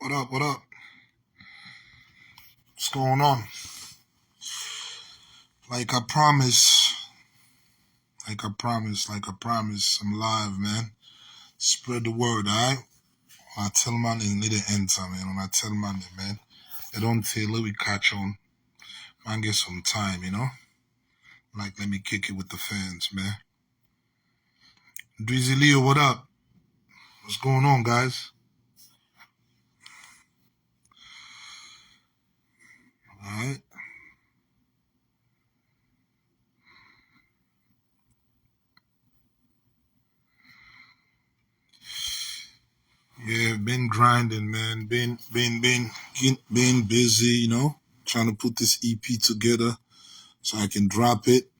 What up? What up? What's going on? Like I promise, I'm live, man. Spread the word, alright? When I tell man, they need to enter, man. When I tell man, man, they don't feel let we catch on. Man, get some time, Like, let me kick it with the fans, man. Drizzy Leo, what up? What's going on, guys? Alright. Yeah, been grinding, man. Been busy, trying to put this EP together so I can drop it.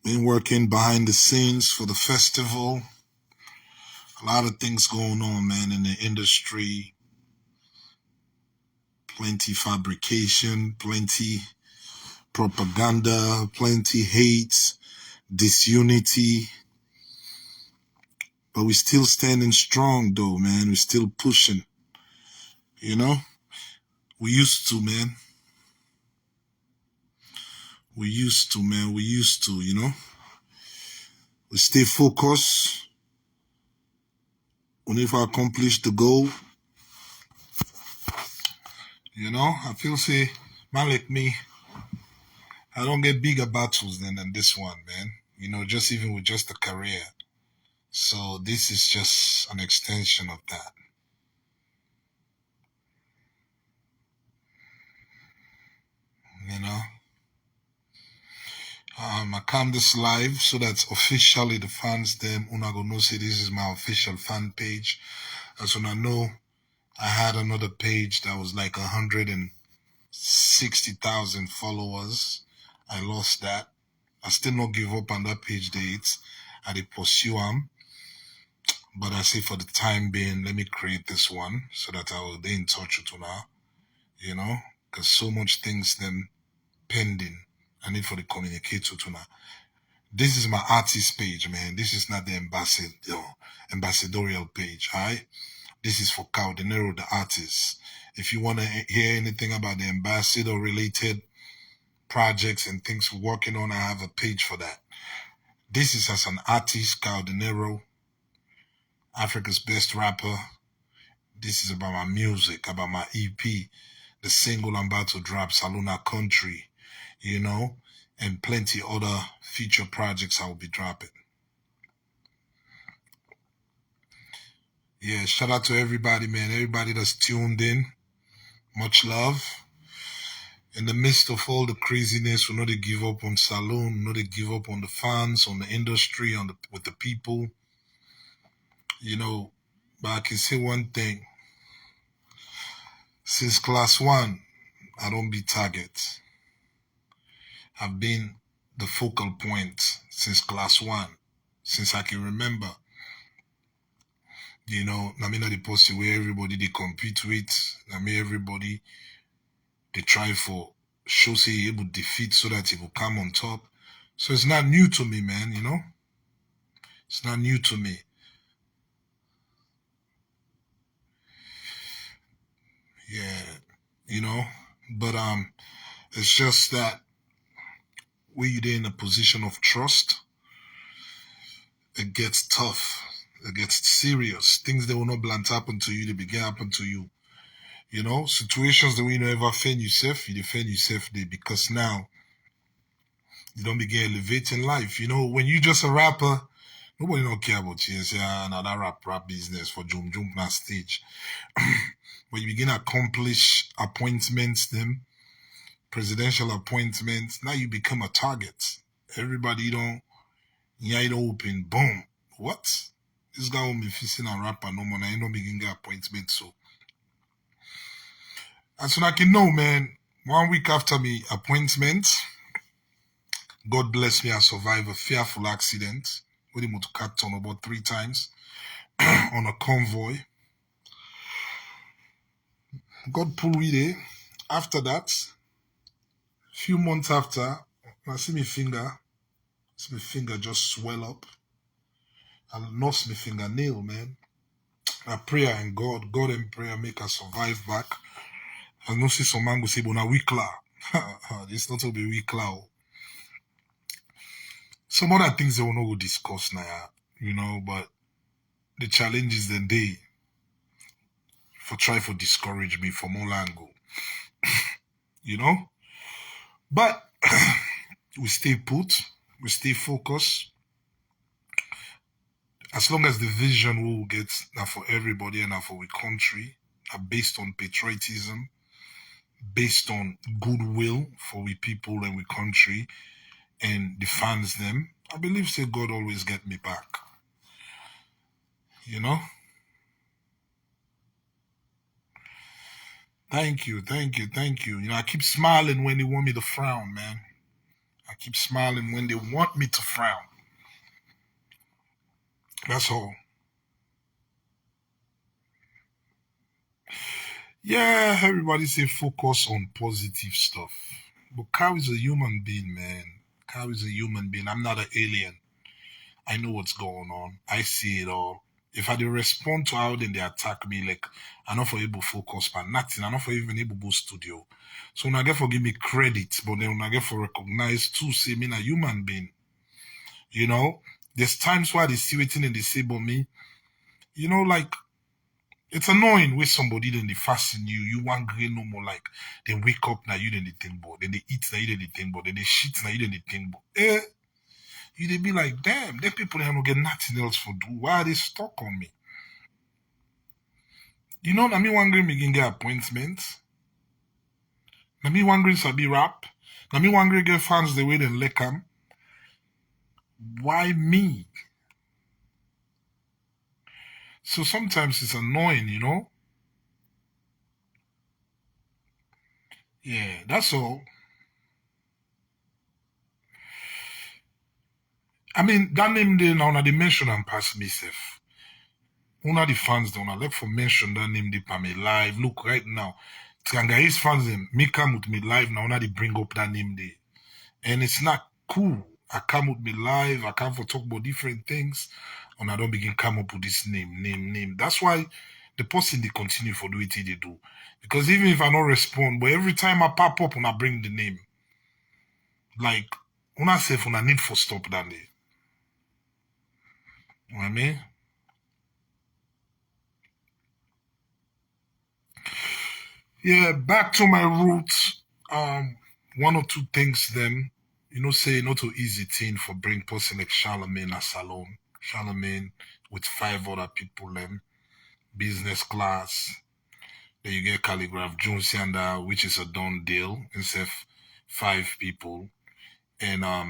Been working behind the scenes for the festival. A lot of things going on, man, in the industry. Plenty fabrication, plenty propaganda, plenty hate, disunity. But we're still standing strong, though, man. We're still pushing, We used to, man. We used to, We stay focused. We never accomplish the goal. I feel say, man like me, I don't get bigger battles than this one, man. Just even with just a career. So this is just an extension of that. I come this live so that officially the fans them una go know say this is my official fan page. As when I know I had another page that was like 160,000 followers. I lost that. I still not give up on that page dates. I did pursue them. But I say for the time being, let me create this one so that I will be in touch with you now, because so much things them pending. I need for the communicate with you now. This is my artist page, man. This is not the ambassadorial page, alright? This is for Kaodenero, the artist. If you want to hear anything about the ambassador related projects and things we're working on, I have a page for that. This is as an artist, Kaodenero, Africa's best rapper. This is about my music, about my EP, the single I'm about to drop, Saluna Country, and plenty other future projects I will be dropping. Yeah, shout out to everybody, man. Everybody that's tuned in. Much love. In the midst of all the craziness, we know they give up on Saloon, we know they give up on the fans, on the industry, with the people. But I can say one thing. Since class 1, I don't be target. I've been the focal point since class 1, since I can remember. I mean, not the post where everybody they compete with. I mean, everybody they try for show say he able defeat so that he will come on top. So it's not new to me, man. It's not new to me. Yeah, but it's just that when you're in a position of trust, it gets tough. It gets serious. Things that will not blunt happen to you, they begin happen to you. Situations that we never defend yourself, you defend yourself there because now you don't begin elevating life. When you just a rapper, nobody don't care about you. Say, another rap business for jump na stage. When you begin to accomplish appointments, them presidential appointments, now you become a target. Everybody you don't open, boom. What? This guy won't be facing a rapper no more. Now you don't begin get appointments. So as soon as I can know, man, 1 week after me appointment, God bless me, I survived a fearful accident with him to cut on about 3 times on a convoy. God pulled me there. After that, few months after, I see my finger just swell up. I lost my fingernail, man. prayer and God and prayer make us survive back. I know see some man go say, but now we clear. It's not to be we clear. Some other things they will not discuss now, but the challenges then they for try for discourage me from all angle, you know. But we stay put, we stay focused. As long as the vision we will get now for everybody and now for the country are based on patriotism, based on goodwill for we people and we country and defends them, I believe say God always get me back. You know? Thank you, thank you, thank you. I keep smiling when they want me to frown, man. I keep smiling when they want me to frown. That's all. Yeah, everybody say focus on positive stuff. But Cow is a human being, man. Cow is a human being. I'm not an alien. I know what's going on. I see it all. If I do respond to how then they attack me, like I'm not for able to focus but nothing. I'm not for even able to go studio. So when I get for give me credit, but then when I get for recognize too, say me a human being. You know? There's times why they see waiting and they say about me, like it's annoying with somebody then they fasten you. You want green no more like they wake up now you then they think about. Then they eat now you then they think about. Then they shit now you then they think about. You they be like, damn, them people they don't get nothing else for do. Why are they stuck on me? Na me wondering me can get appointments. Na me wondering sabi rap. Na me wondering get fans the way they lick them. Why me? So sometimes it's annoying. Yeah, that's all. I mean, that name they now they mention and pass me safe. Una the fans don't like for mention that name they pa me live. Look right now. Tangais fans them me come with me live now. Una they bring up that name there. And it's not cool. I come with me live. I come for talk about different things. And I don't begin come up with this name. That's why the person they continue for do it they do. Because even if I don't respond, but every time I pop up and I bring the name, like when I say when I need for stop that day. You know what I mean? Yeah, back to my roots. One or two things then, say not too easy thing for bring person like Charlemagne a salon. Charlemagne with five other people them, business class. Then you get Calligraph Jones and which is a done deal instead of five people. And I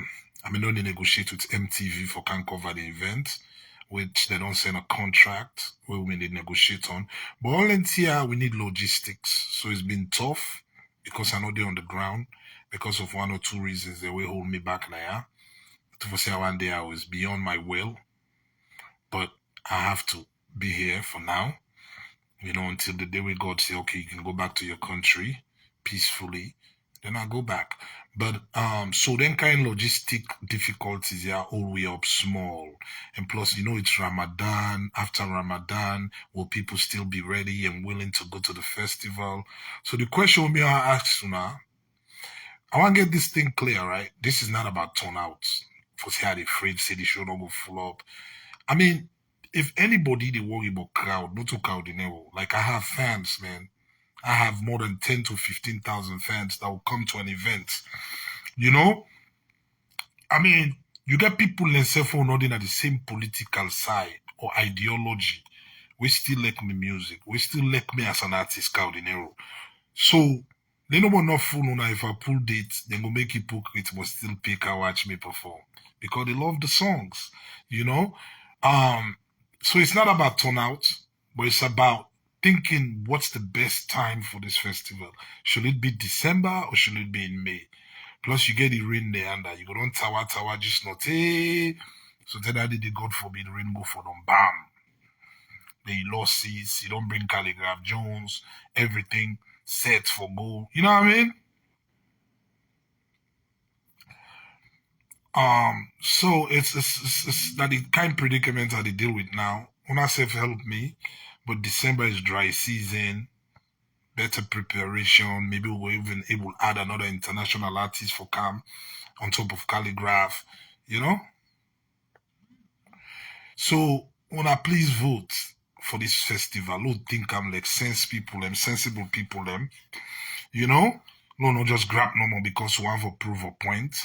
mean only negotiate with MTV for can cover the event, which they don't send a contract where we need negotiate on. But all in here we need logistics. So it's been tough because I know they're on the ground because of one or two reasons they will hold me back now. To say one day I was beyond my will, but I have to be here for now. Until the day where God say, okay, you can go back to your country peacefully, then I go back. But so then kind of logistic difficulties are all way up small. And plus, it's Ramadan. After Ramadan, will people still be ready and willing to go to the festival? So the question me I ask you now, I want to get this thing clear, right? This is not about turnouts. For say how they afraid say the show not go full up. I mean, if anybody they worry about crowd, not to kaodenero. Like I have fans, man. I have more than 10 to 15,000 fans that will come to an event. You know? I mean, you get people in cell phone not in at the same political side or ideology. We still like me music. We still like me as an artist, kaodenero. So they know not fool now if I pull dates, they go make hypocrite but still pick and watch me perform. Because they love the songs, you know? So it's not about turnout, but it's about thinking what's the best time for this festival. Should it be December or should it be in May? Plus you get the rain there and you go on tower, just not hey. So then I did the God forbid rainbow for them. Bam. They lost seats, you don't bring Calligraph Jones, everything set for goal. You know what I mean? So it's that the kind predicament that they deal with now. Una self help me, But December is dry season, better preparation. Maybe we're even able to add another international artist for Cam on top of Calligraph, you know? So when I please vote for this festival, who think I'm like sensible people them, you know? No, just grab no more because we have a proof of point.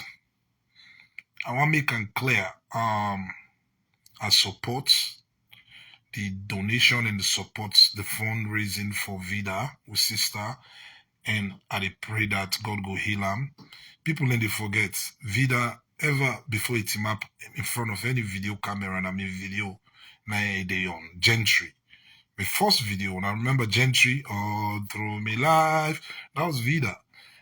I want to make it clear, I support the donation and the support, the fundraising for Vida with sister, and I pray that God go heal him. People then they forget Vida ever before it him up in front of any video camera and I mean video na day on Gentry. My first video, and I remember Gentry all through me life, that was Vida.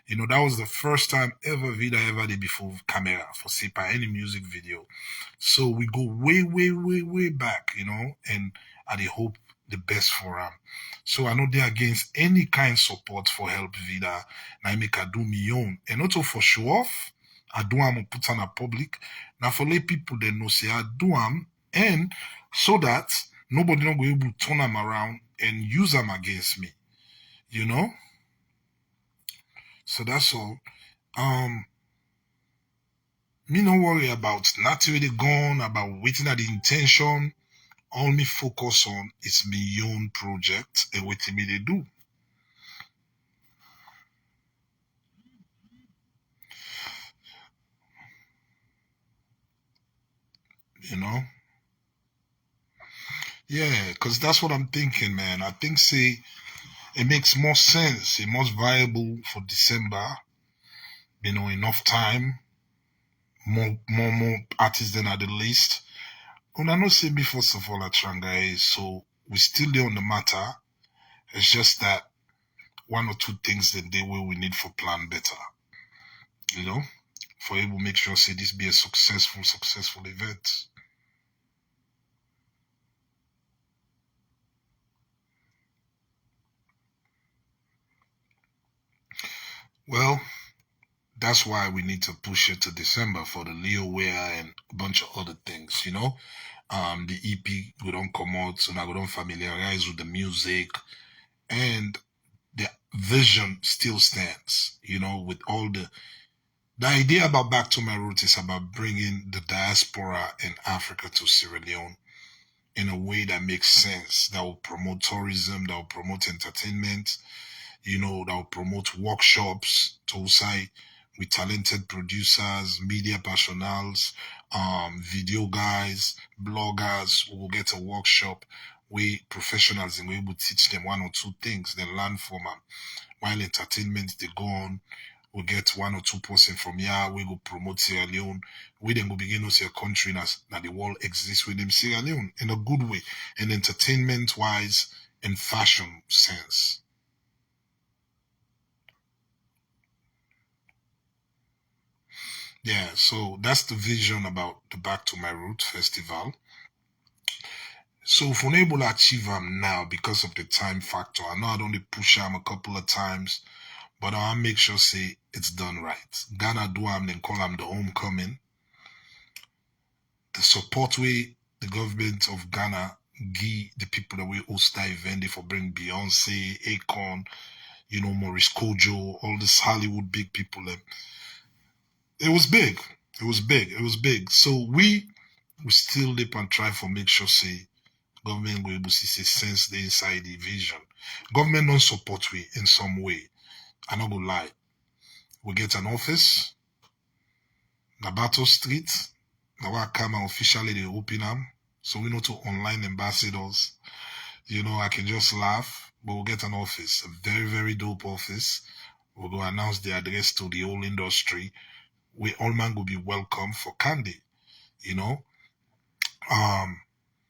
You know, that was the first time ever Vida ever did before camera for SEPA, any music video. So we go way back, you know, and I hope the best for him. So I know they're against any kind of support for help Vida. Now I make I do me own. And also for show off, I do am put on a public. Now for let people they know say I do am and so that nobody not go able to turn them around and use them against me. You know? So that's all. Me no worry about not really gone, about waiting at the intention. All me focus on is my own project and what me they do. You know? Yeah, because that's what I'm thinking, man. I think say it makes more sense, it's more viable for December. You know, enough time, more artists than at the least. And I know say me first of all at Shanghai, so we still there on the matter. It's just that one or two things that they will we need for plan better. You know? For able to make sure say this be a successful event. Well, that's why we need to push it to December for the Leo Wear and a bunch of other things, you know. The EP we don't come out, so now we don't familiarize with the music and the vision still stands, you know, with all the idea about Back to My Roots is about bringing the diaspora in Africa to Sierra Leone in a way that makes sense, that will promote tourism, that will promote entertainment, you know, that will promote workshops to say with talented producers, media professionals, video guys, bloggers who will get a workshop where professionals and we will teach them one or two things, they learn from them. While entertainment they go on, we get one or two person from here, we go promote Sierra Leone, we then go begin to see a country that the world exists with them Sierra Leone in a good way, in entertainment wise, in fashion sense. Yeah, so that's the vision about the Back to My Roots Festival. So if we're able to achieve them now because of the time factor, I know I only push them a couple of times, but I'll make sure say it's done right. Ghana do them, then call them the homecoming. The support way the government of Ghana give the people that we host that event, they for bring Beyonce, Akon, you know, Maurice Kojo, all this Hollywood big people. It was big. It was big. It was big. So we still live and try for make sure say government will able to see sense the inside the vision. Government don't support we in some way. I not gonna lie. We get an office, na Battle Street. Now I come and officially they open them. So we know to online ambassadors. You know, I can just laugh, but we'll get an office, a very dope office. We'll go announce the address to the whole industry. We all man will be welcome for candy, you know. Um,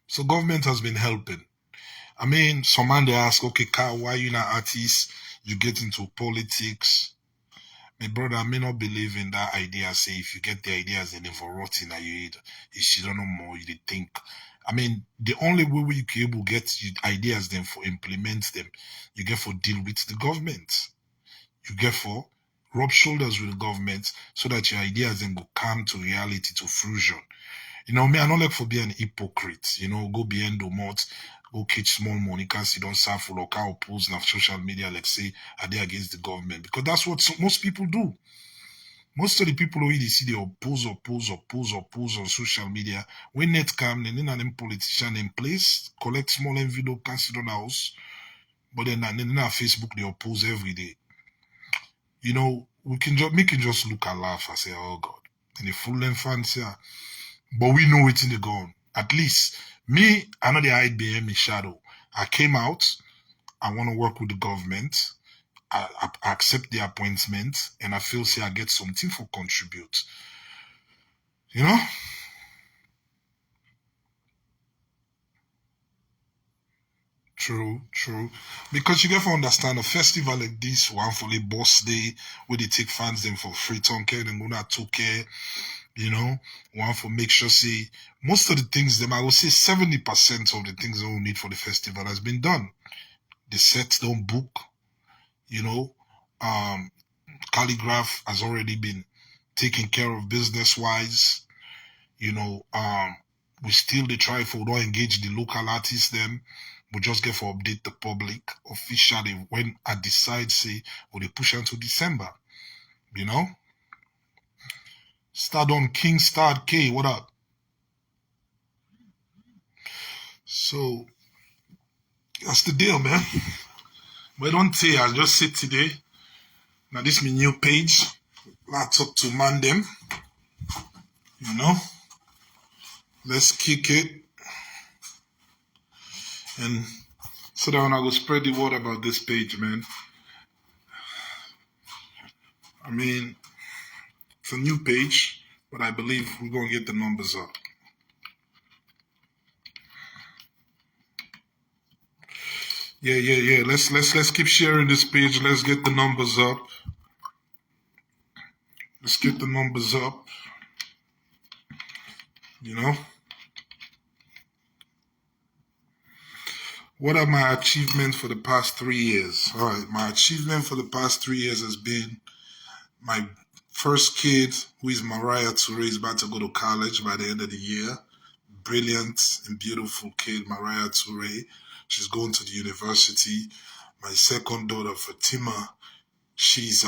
so government has been helping. I mean, some man they ask, okay, Carl, why you not artist? You get into politics. My brother, I may not believe in that idea. Say if you get the ideas and never rot in you head, you should don't know more, you dey think. I mean, the only way we can able get you ideas then for implement them, you get for deal with the government. You get for rub shoulders with the government so that your ideas then will come to reality to fruition. Me, I don't like for being an hypocrite. Go behind the mouth, go catch small money, can't see don't serve for local or post on social media, like say, are they against the government? Because that's what most people do. Most of the people who you see they oppose on social media. When net come, then them politician in place, collect small envelope, can sit on the house, but then on Facebook they oppose every day. We can just look and laugh and say, oh God, and the full length fans here. But we know it's in the gun. At least me, I know the hide behind my shadow. I came out, I want to work with the government. I accept the appointment and I feel say I get something for contribute. You know? True, true. Because you get to understand a festival like this, one for the boss day, where they take fans them for free tonke, then go not 2K, one for make sure say most of the things them I will say 70% of the things that we need for the festival has been done. The sets don't book, you know. Um calligraph has already been taken care of business wise. You know, we still they try for don't engage the local artists them. We just get for update the public officially when I decide say will they push until December. You know? Start on King Start K, what up? So that's the deal, man. But don't say I just sit today. Now this my new page. I talk to man them. You know? Let's kick it. And so that when I go spread the word about this page, man. I mean, it's a new page, but I believe we're gonna get the numbers up. Yeah. Let's keep sharing this page. Let's get the numbers up. Let's get the numbers up. You know? What are my achievements for the past 3 years? All right, my achievement for the past 3 years has been my first kid, who is Mariah Toure, is about to go to college by the end of the year. Brilliant and beautiful kid, Mariah Toure. She's going to the university. My second daughter, Fatima, she's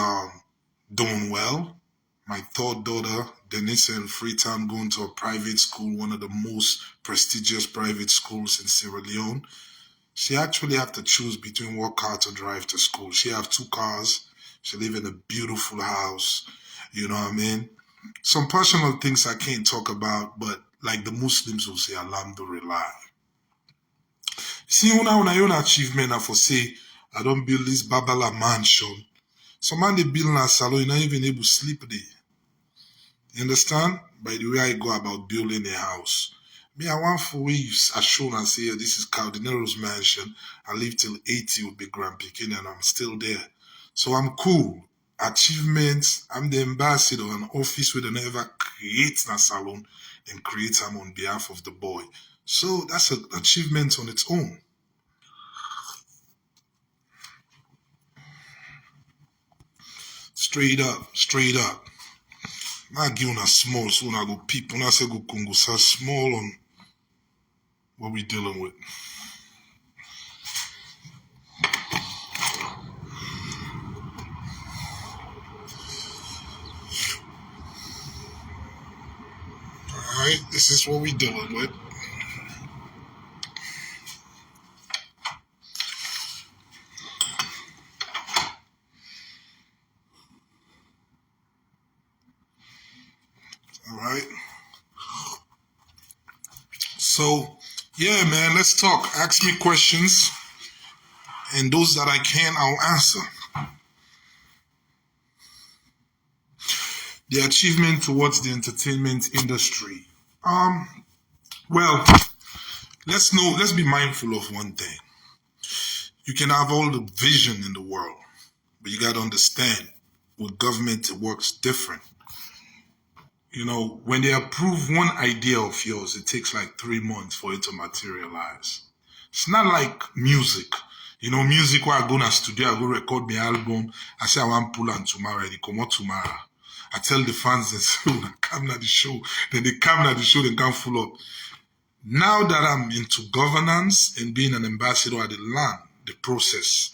doing well. My third daughter, Denisa in Freetown, going to a private school, one of the most prestigious private schools in Sierra Leone. She actually have to choose between what car to drive to school. She have 2 cars. She live in a beautiful house. You know what I mean? Some personal things I can't talk about, but like the Muslims will say, Alhamdulillah. See, when I own achievement, I for say, I don't build this Babala mansion. Some man they build a salon, you're not even able to sleep there. You understand? By the way I go about building a house. Me, I want for waves as shown and say, this is Kaodenero's mansion. I live till 80 with big Grand Pekin and I'm still there. So I'm cool. Achievements, I'm the ambassador, an office where they never create a salon and create them on behalf of the boy. So that's an achievement on its own. Straight up. I give una small, so I go people. When I say go Congo, so small on what we dealing with. Alright, this is what we dealing with. Alright. So, yeah, man, let's talk. Ask me questions. And those that I can, I'll answer. The achievement towards the entertainment industry. Well, let's be mindful of one thing. You can have all the vision in the world, but you gotta understand with government it works different. When they approve one idea of yours, it takes like 3 months for it to materialize. It's not like music. Music where I go to studio, I go record my album, I say I want pull on tomorrow, they come out tomorrow. I tell the fans, they say, when I come to the show, then they come to the show, they can't full up. Now that I'm into governance and being an ambassador at the land, the process.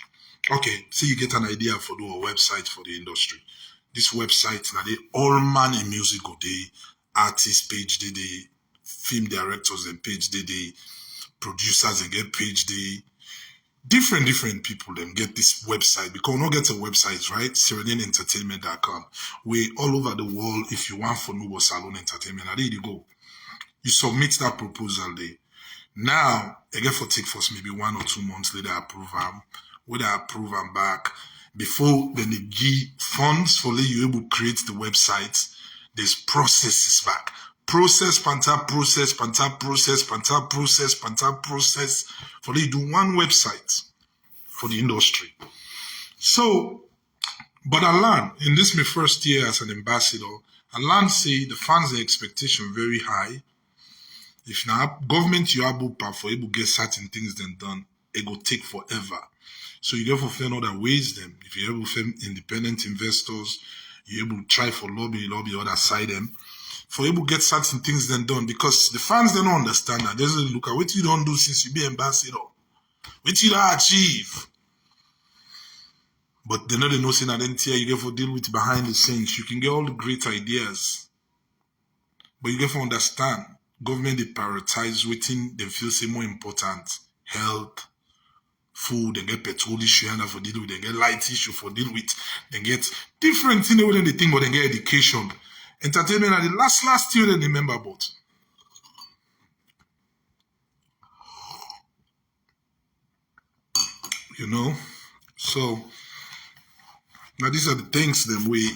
Okay, so you get an idea for do a website for the industry. This website, now they all man in music go they artist page they film directors and page they producers and get page they different people them get this website because we don't get a website, right? SereninEntertainment.com. Where all over the world, if you want for Nubo Salon Entertainment, there you go. You submit that proposal there. Now, again for take for maybe 1 or 2 months later, approve them. When I approve them back, before then they give funds for you able to create the website, there's processes back. Process, panta process, panta process, panta process, panta process. For you do one website for the industry. So, but I learned, in this my first year as an ambassador, I learned say the fans' expectation very high. If now government you able for able to get certain things then done, it will take forever. So you therefore find other ways them. If you're able to find independent investors, you're able to try for lobby other side them. For able to get certain things then done. Because the fans they don't understand that. They just look at what you don't do since you be ambassador. What you don't achieve. But they know saying that then you get for deal with behind the scenes. You can get all the great ideas. But you get for understand. Government they prioritize within they feel say more important. Health, food, they get petrol issue and for deal with, they get light issue for deal with, they get different things within the thing, but they get education. Entertainment are the last year they remember about. You know? So now these are the things that we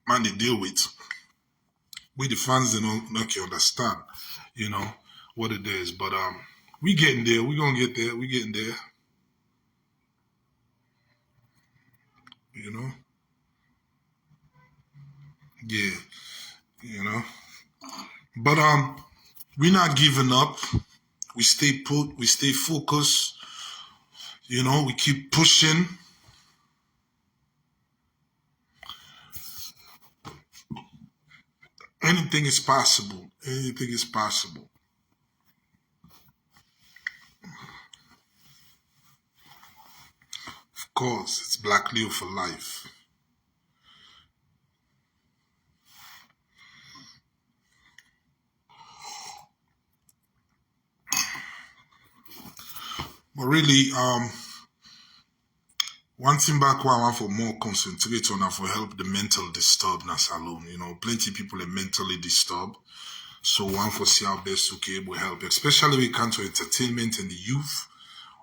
man they deal with. We the fans they not can understand, you know, what it is. But we getting there, we gonna get there, we getting there. You know? Yeah, you know. But we're not giving up. We stay put, we stay focused. You know, we keep pushing. Anything is possible. Anything is possible. Of course, it's Black Leo for life. But really, one thing back where I want for more concentrate on and for help the mental disturbedness alone. You know, plenty people are mentally disturbed. So one for see how best to be able to help, especially when it comes to entertainment and the youth.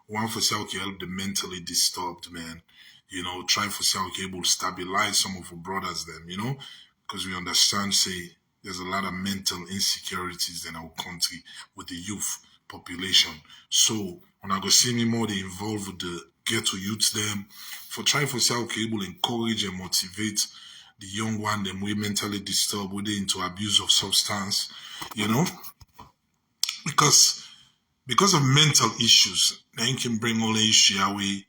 One for see how can help the mentally disturbed, man. You know, try for see how we can able to stabilize some of our brothers them, you know, because we understand, say, there's a lot of mental insecurities in our country with the youth population. So when I go see me more, they involved with the ghetto youths them for trying for see how we can able to encourage and motivate the young one them we mentally disturbed with into abuse of substance, you know, because of mental issues, then you can bring all the issue away.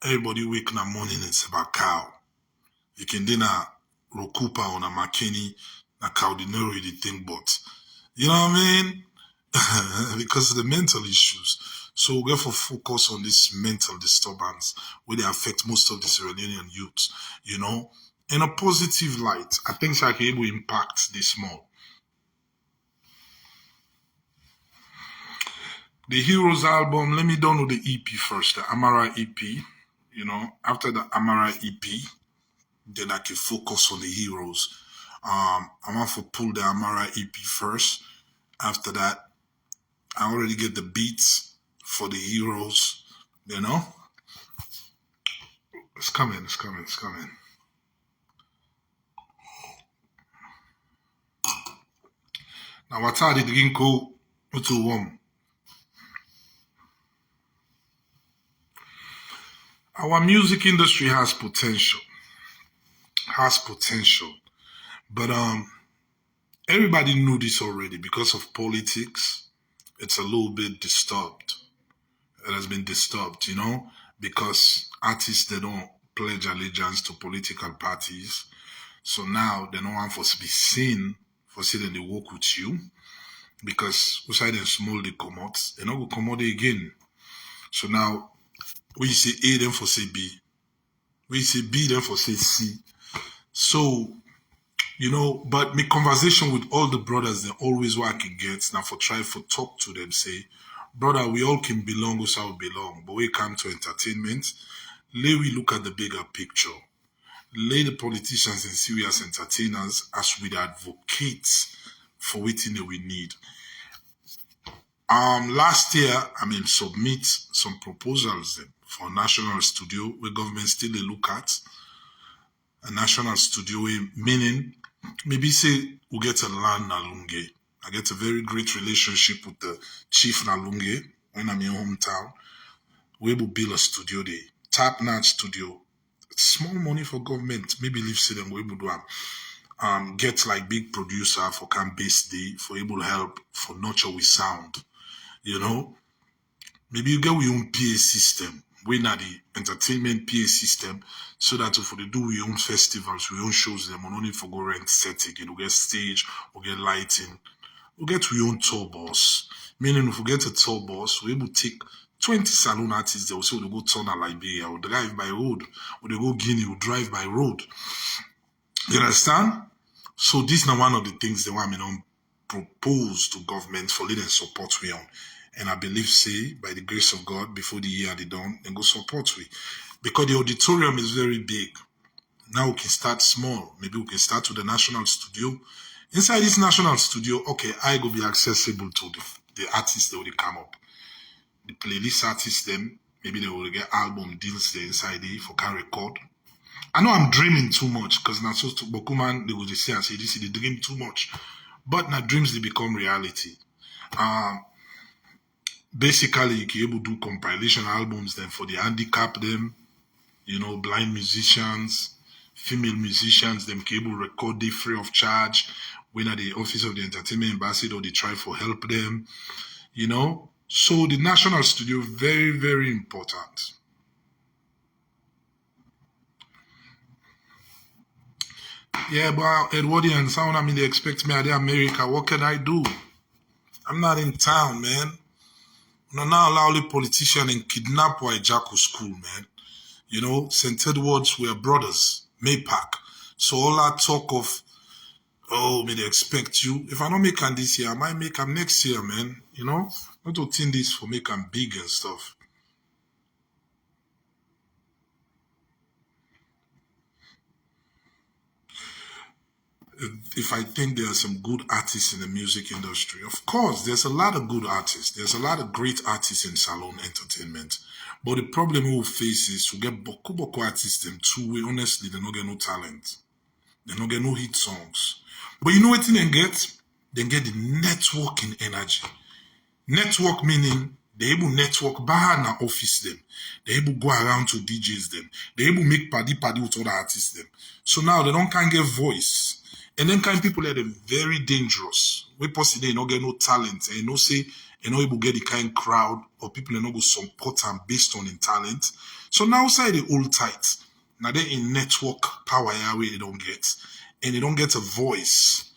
Everybody wake in the morning it's about cow. You can dinner Rokupa on a McKinney, a kaodenero the thing, but you know what I mean? Because of the mental issues. So we have to focus on this mental disturbance where they affect most of the Sierra Leonean youth, you know, in a positive light. I think I can able to impact this more. The Heroes album, let me download the EP first, the Amara EP. You know, after the Amara EP, then I can focus on the Heroes. I want to pull the Amara EP first. After that, I already get the beats for the Heroes. You know, it's coming. Now, what's the drink? What's warm? Our music industry has potential. But everybody knew this already because of politics. It's a little bit disturbed. It has been disturbed, you know, because artists they don't pledge allegiance to political parties. So now they don't want for to be seen for saying they work with you because outside them small they come out, they not go come out again. So now when you say A, then for say B. When you say B, then for say C. So, but my conversation with all the brothers, they always what I can get now for try for talk to them, say, brother, we all can belong who shall belong, but we come to entertainment. Lay we look at the bigger picture. Lay the politicians and serious entertainers as we advocates for waiting that we need. Last year, submit some proposals then for a national studio where government still they look at a national studio, meaning maybe say we get a land Nalunge. I get a very great relationship with the chief Nalunge when I'm in hometown. We will build a studio there, top notch studio. Small money for government. Maybe leave say them we will do get like big producer for camp base day for able help for nurture with sound. Maybe you get your own PA system. We not the entertainment PA system so that if we do your own festivals, we own shows them, we don't need for go rent setting, we get stage, we get lighting, we get your own tour bus. Meaning if we get a tour bus, we able to take 20 saloon artists there, we say we go turn a Liberia, we drive by road, we go Guinea, we drive by road. You understand? So this is now one of the things that I don't propose to government for leading support we on. And I believe, say, by the grace of God, before the year they done, then go support we. Because the auditorium is very big. Now we can start small. Maybe we can start with the national studio. Inside this national studio, okay, I go be accessible to the artists that will come up. The playlist artists, them, maybe they will get album deals there inside there for can record. I know I'm dreaming too much because now so to Bokuman, they will just say and say, this is the dream too much. But now dreams, they become reality. Basically, you can able to do compilation albums then for the handicap them, blind musicians, female musicians, them can able to record they free of charge. When at the office of the entertainment ambassador, they try for help them, So the national studio, very, very important. Yeah, but Edwardian sound, they expect me at America. What can I do? I'm not in town, man. Not allow the politician and kidnap or hijack school, man. St. Edwards were brothers, Maypac. So all that talk of, may they expect you. If I don't make them this year, I might make them next year, man. Not to think this for make them big and stuff. If I think there are some good artists in the music industry, of course, there's a lot of good artists. There's a lot of great artists in salon entertainment. But the problem we face is to get boku artists them too. We honestly, they don't get no talent. They don't get no hit songs. But you know what they get? They get the networking energy. Network meaning they able network by na office them. They able go around to DJs them. They able make party with other artists them. So now they don't can get voice. And then kind of people are them very dangerous. We possibly not get no talent. And say able get the kind crowd or people not go support them based on in talent. So now say they all tight. Now they in network power where they don't get. And they don't get a voice.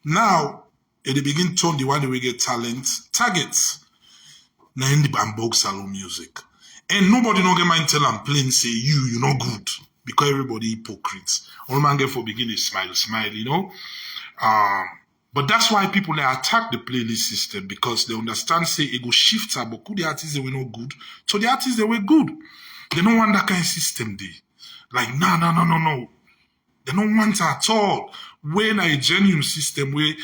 Now, they begin turn the one that we get talent, targets. Now in the Bambog salon music. And nobody no get mind tell them plain say you not good. Because everybody hypocrites. All man get for begin to smile, But that's why people they attack the playlist system because they understand say it go shift but could the artists they were not good. So the artists they were good. They don't want that kind of system there. Like no. They don't want it at all. When a genuine system where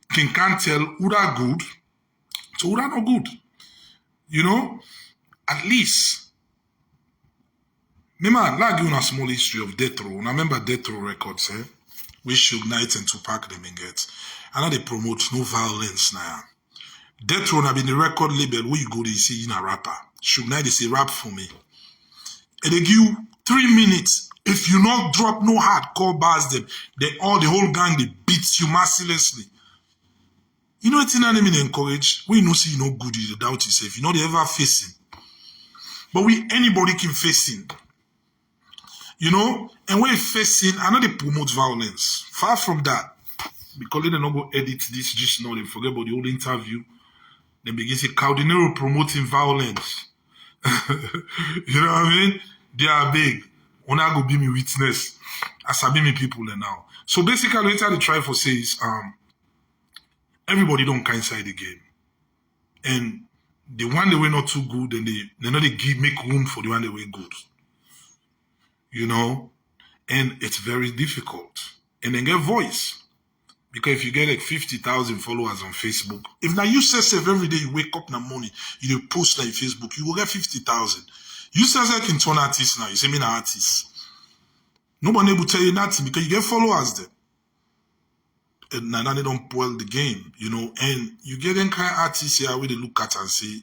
can't tell who are good, so who are not good. At least. Me man, like you a small history of Death Row. I remember Death Row Records, we Suge Knight and Tupac them in get. And now they promote no violence now. Death Row have been the record label where you go, they say you a rapper. Suge Knight, they say rap for me. And they give you 3 minutes. If you not drop no hardcore bars, them, the whole gang, they beat you mercilessly. You know what I mean encourage? When you know see you no good, you doubt yourself. You know they ever facing. But anybody can face him. You know, and when facing, I know they promote violence. Far from that. Because they don't go edit this just now, they forget about the whole interview. Then begin to say kaodenero promoting violence. You know what I mean? They are big. When I go be me witness, as I be me people now. So basically, what I try for say is, everybody don't kind inside the game, and the one that were not too good, and they know they give make room for the one that were good. You know, and it's very difficult. And then get voice. Because if you get like 50,000 followers on Facebook, if now you say every day you wake up in the morning, you post on Facebook, you will get 50,000. You say like in turn artist now, you say me an artist. Nobody will tell you nothing because you get followers there. And now they don't spoil the game, you know. And you get them kind of artists here where they look at and say,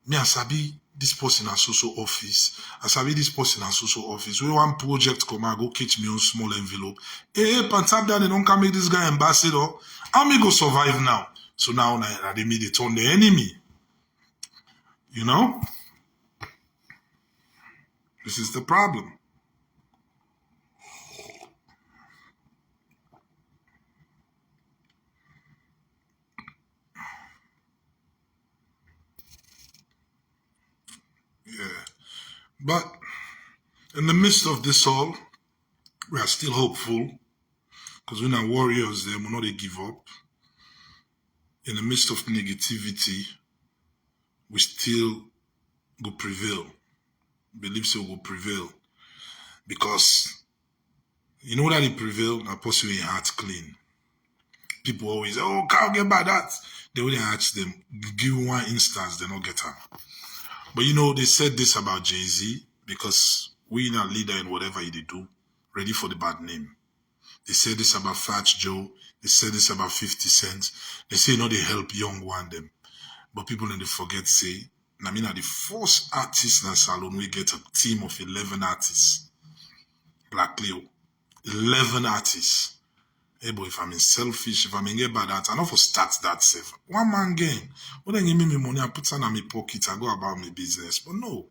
me and Sabi, this person has social office. I Sabi this person has social office. We want project come and go catch me on small envelope. Hey, Pantap they don't come make this guy ambassador. How me go survive now? So now they made it on the enemy. You know? This is the problem. Yeah. But in the midst of this all, we are still hopeful because we're not warriors there, we're not they give up. In the midst of negativity, we still go prevail. Believe so will prevail. Because you know that it prevail, now person with heart clean. People always, oh, can't get by that. They wouldn't ask them, give one instance, they don't get her. But you know, they said this about Jay-Z because we not leader in whatever he do, ready for the bad name. They said this about Fat Joe. They said this about 50 Cent. They say, you know, they help young one them. But people then they forget say, I mean, the first artist in Salon, we get a team of 11 artists. Black Leo. 11 artists. Hey boy, if I'm in selfish, if I'm in get bad that, I know for start that safe. One man game. When they give me money, I put it in my pocket, I go about my business. But no,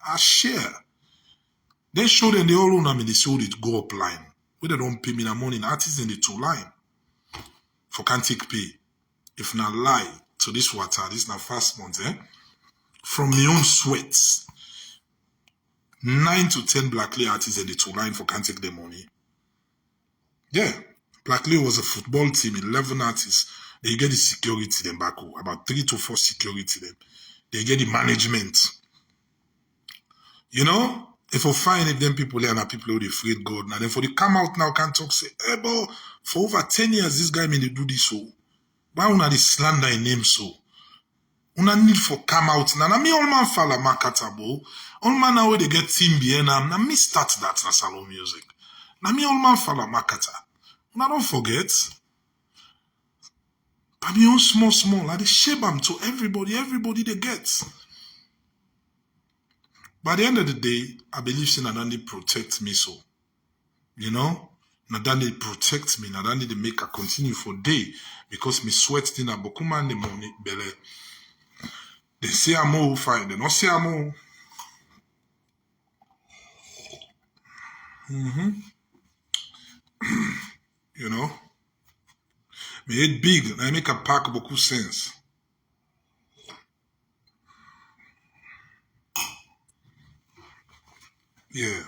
I share. They show them the all own, they show it go up line. When they don't pay me the money, artists in the two line. For can't take pay. If not lie to this water, this not fast month, from my own sweats. 9 to 10 Black Leo artists in the two line for can't take the money. Yeah. Black Leo was a football team, 11 artists. They get the security them back, about 3 to 4 security them. They get the management. You know? If we find if them people there are people who they afraid God. Now then for they come out now can talk say, hey boy, for over 10 years this guy may they do this so. Why una they slander in name so? Una need for come out. Now me all man falla makatabo. All man now where they get team behind them. Now me start that na salon music. Now me all man falla makata. Una don't forget. But me own small, I they shape them to everybody they get. By the end of the day, I believe say Nadani protect me so. You know? Nadani protect me. Nadani they make her continue for day. Because me sweat in a bokuma and the money bele. They say I'm all fine. They not say I'm all. You know? Me it big. I make a pack beaucoup sense. Yeah.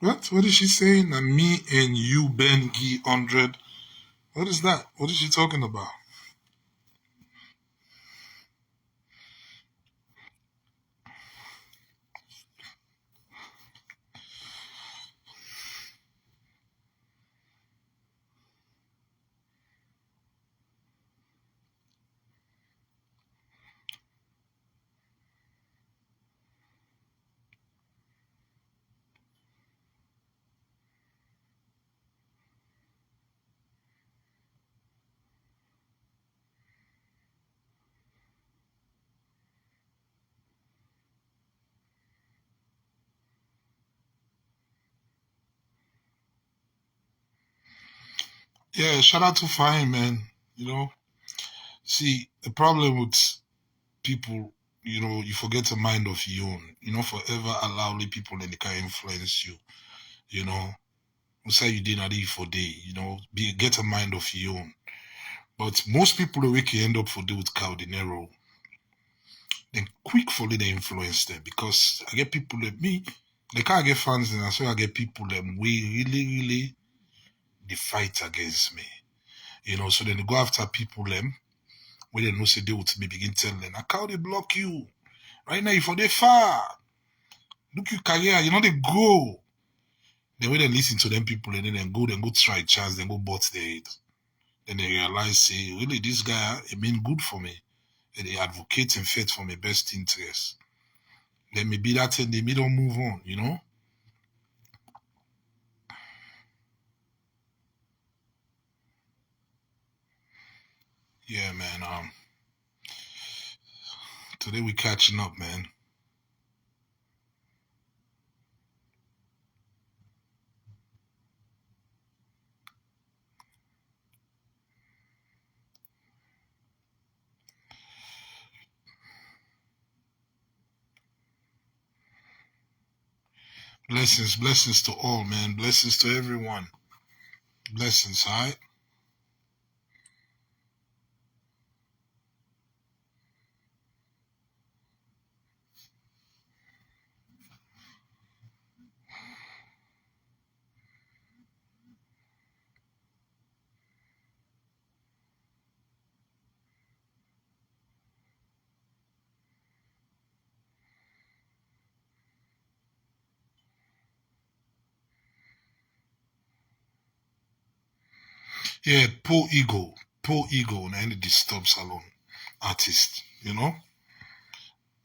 What? What is she saying? That me and you, Ben Gee 100. What is that? What is she talking about? Yeah, shout out to Fahim, man. See, the problem with people, you forget a mind of your own. Forever allow the people and they can influence you. You know, we say you did not eat for day. Get a mind of your own. But most people the week you end up for day with kaodenero, then quick follow the influence them because I get people like me, they can't get fans and so I get people them we really they fight against me. So then they go after people them when they know say they would me begin telling them, how they block you? Right now, if they far, look your career, they go. Then when they listen to them people and then go try chance, then go bust their head. Then they realize, say, really, this guy, it mean good for me. And they advocate and fight for my best interest. Then maybe that thing, they may don't move on. Yeah, man. Today we catching up, man. Blessings to all, man. Blessings to everyone. Blessings, all right? Yeah, poor ego, and any disturb salon artist.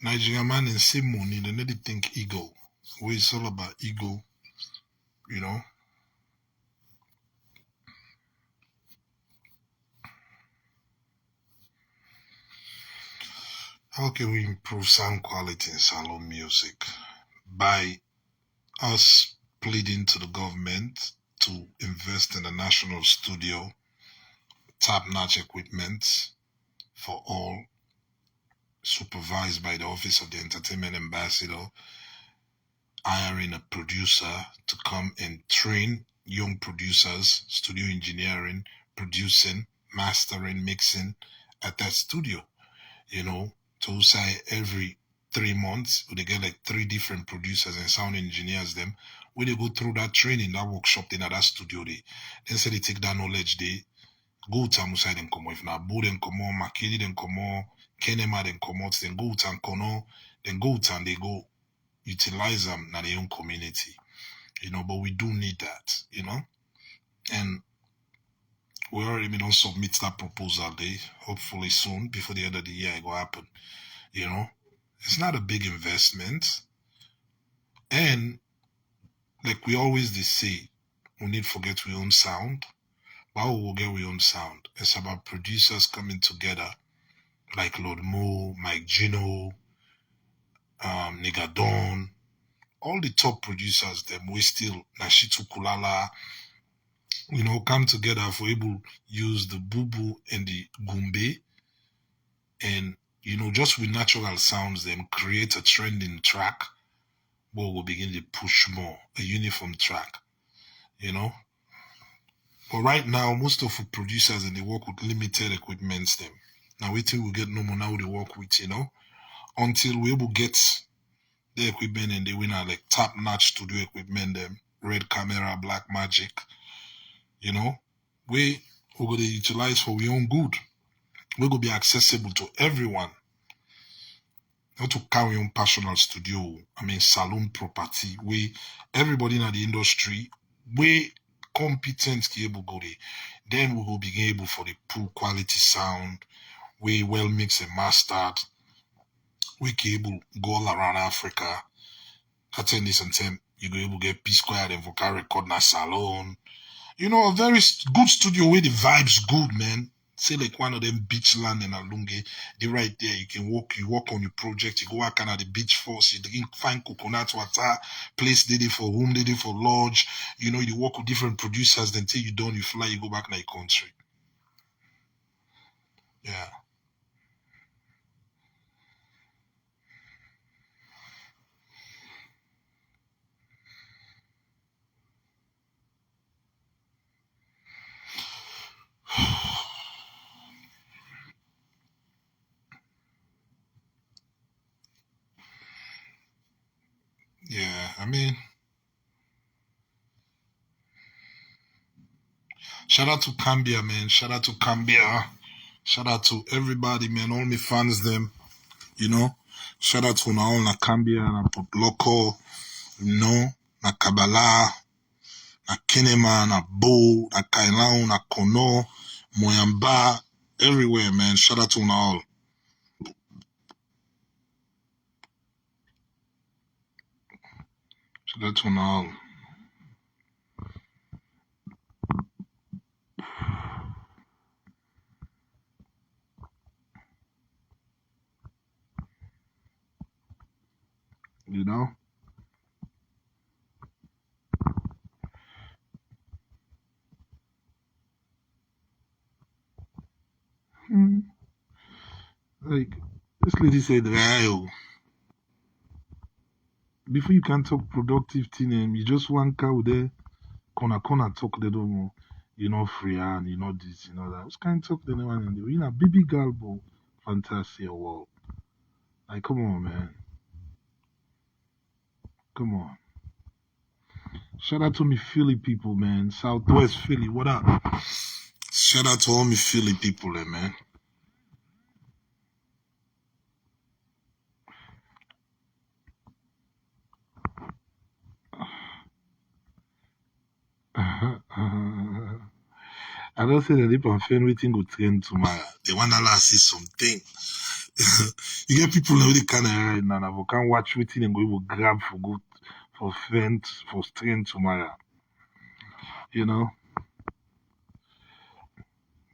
Nigerian man in same money, they need to think ego. Where it's all about ego, you know. How can we improve sound quality in salon music? By us pleading to the government to invest in a national studio, top-notch equipment for all, supervised by the Office of the Entertainment Ambassador, hiring a producer to come and train young producers, studio engineering, producing, mastering, mixing at that studio. To say every 3 months, they get like three different producers and sound engineers them. When they go through that training, that workshop, then at that studio, then say they take that knowledge, they go to Musai then come if not Bo then come on, Makili then come on, Kenema then come out, then go to and Kono, then go to and they go utilize them in their own community. But we do need that. And we already been on submit that proposal day, hopefully soon, before the end of the year it will happen. You know, it's not a big investment. And like we always they say, we need to forget we own sound. But we will get we own sound. It's about producers coming together, like Lord Mo, Mike Gino, Nigga Don, all the top producers, them we still Nashitu Kulala, come together for able use the bubu and the gumbe and just with natural sounds, them create a trending track where we'll begin to push more, a uniform track, you know. But right now, most of the producers and they work with limited equipments them. Now wait till we get no more now they work with. Until we able get the equipment and they win our like top notch studio equipment them, red camera, black magic, you know. We going to utilize for we own good. We go be accessible to everyone. Not to carry on personal studio, I mean saloon property, we everybody in the industry, we competent to able go there. Then we will be able for the poor quality sound, we well mixed and mastered, we can able go all around Africa. Attend this and time you go able get P Square and vocal record na salon. A very good studio where the vibes good, man. say like one of them beach land in Alunge, they right there, you walk on your project, you go work at the beach first, you drink fine coconut water, place did it for home, did it for lodge, you work with different producers, then till you done, you fly, you go back to your country. Yeah. Yeah, I mean, shout out to Cambia, man. Shout out to Cambia. Shout out to everybody, man. All my fans, them, you know. Shout out to all na Cambia, na Loco, na Kabbalah, na Kinema, na Bo, na Kailau, na Kono, Moyamba, everywhere, man. Shout out to all. Shout out to all. You know? Hmm. Like, this lady said, "Ayo, before you can talk productive thing, you just one cow there, corner talk the more. You know, free and you know this, you know that. What kind of talk the one in the baby girl, bro. Fantastic world. Like, come on, man. Come on. Shout out to me Philly people, man. Southwest Philly, what up? Shout out to all me Philly people, man. I don't say that if I'm fan waiting go trend tomorrow. They want to see something. You get people that really kind of right now. They can't watch waiting and go even grab for good for fan for trend tomorrow. You know?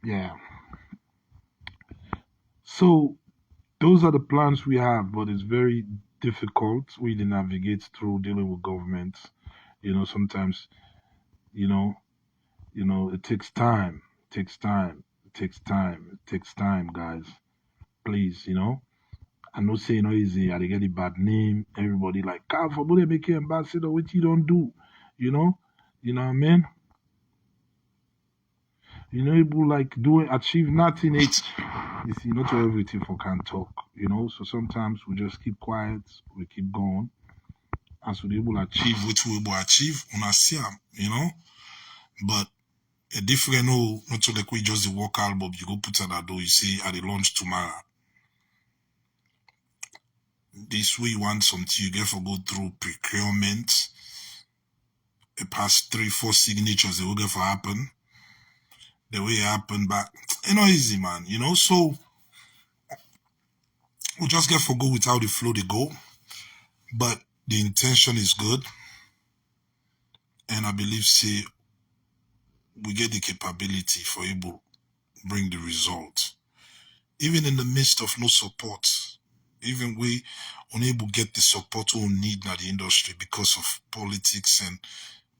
Yeah. So those are the plans we have, but it's very difficult really navigate through dealing with governments. Sometimes, you know, it takes time. It takes time. It takes time. It takes time, guys. Please, I know say easy, I dey get a bad name. Everybody like, God, for they make you ambassador, what you don't do, you know? You know what I mean? Able like do achieve nothing. It's you see, not everything for can talk, So sometimes we just keep quiet, we keep going. As we able to achieve what we able achieve, on see But a different no, not so like we just the work album, you go put on that door, you say at the launch tomorrow. This way you want something, you get to go through procurement. The past 3, 4 signatures, they will get for happen. The way it happened back, easy, man, So we just get for go with how the flow they go. But the intention is good. And I believe, say, we get the capability for able bring the result. Even in the midst of no support, even we unable get the support we need in the industry because of politics and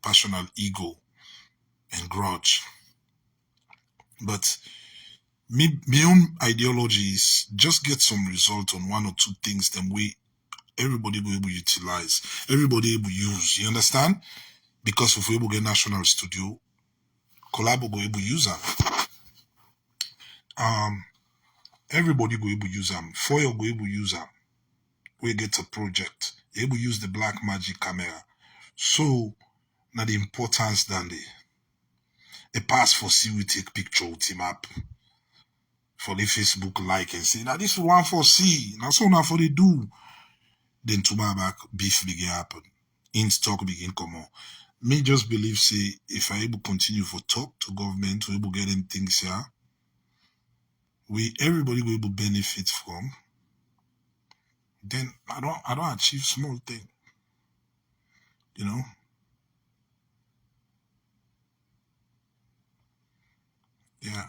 personal ego and grudge. But my own ideology is just get some result on 1 or 2 things, then everybody will able utilize, everybody able use. You understand? Because if we able get national studio, collab will able use them. Everybody go able use them. Foil go able use them. We get a project. Able use the black magic camera. So now the importance than the pass for see we take picture with him up for the Facebook like and say now this one for see. Now so now for they do. Then tomorrow back beef begin happen. In stock begin come on. Me just believe say if I able continue for talk to government to able getting things here, we everybody will able benefit from. Then I don't achieve small thing. You know? Yeah.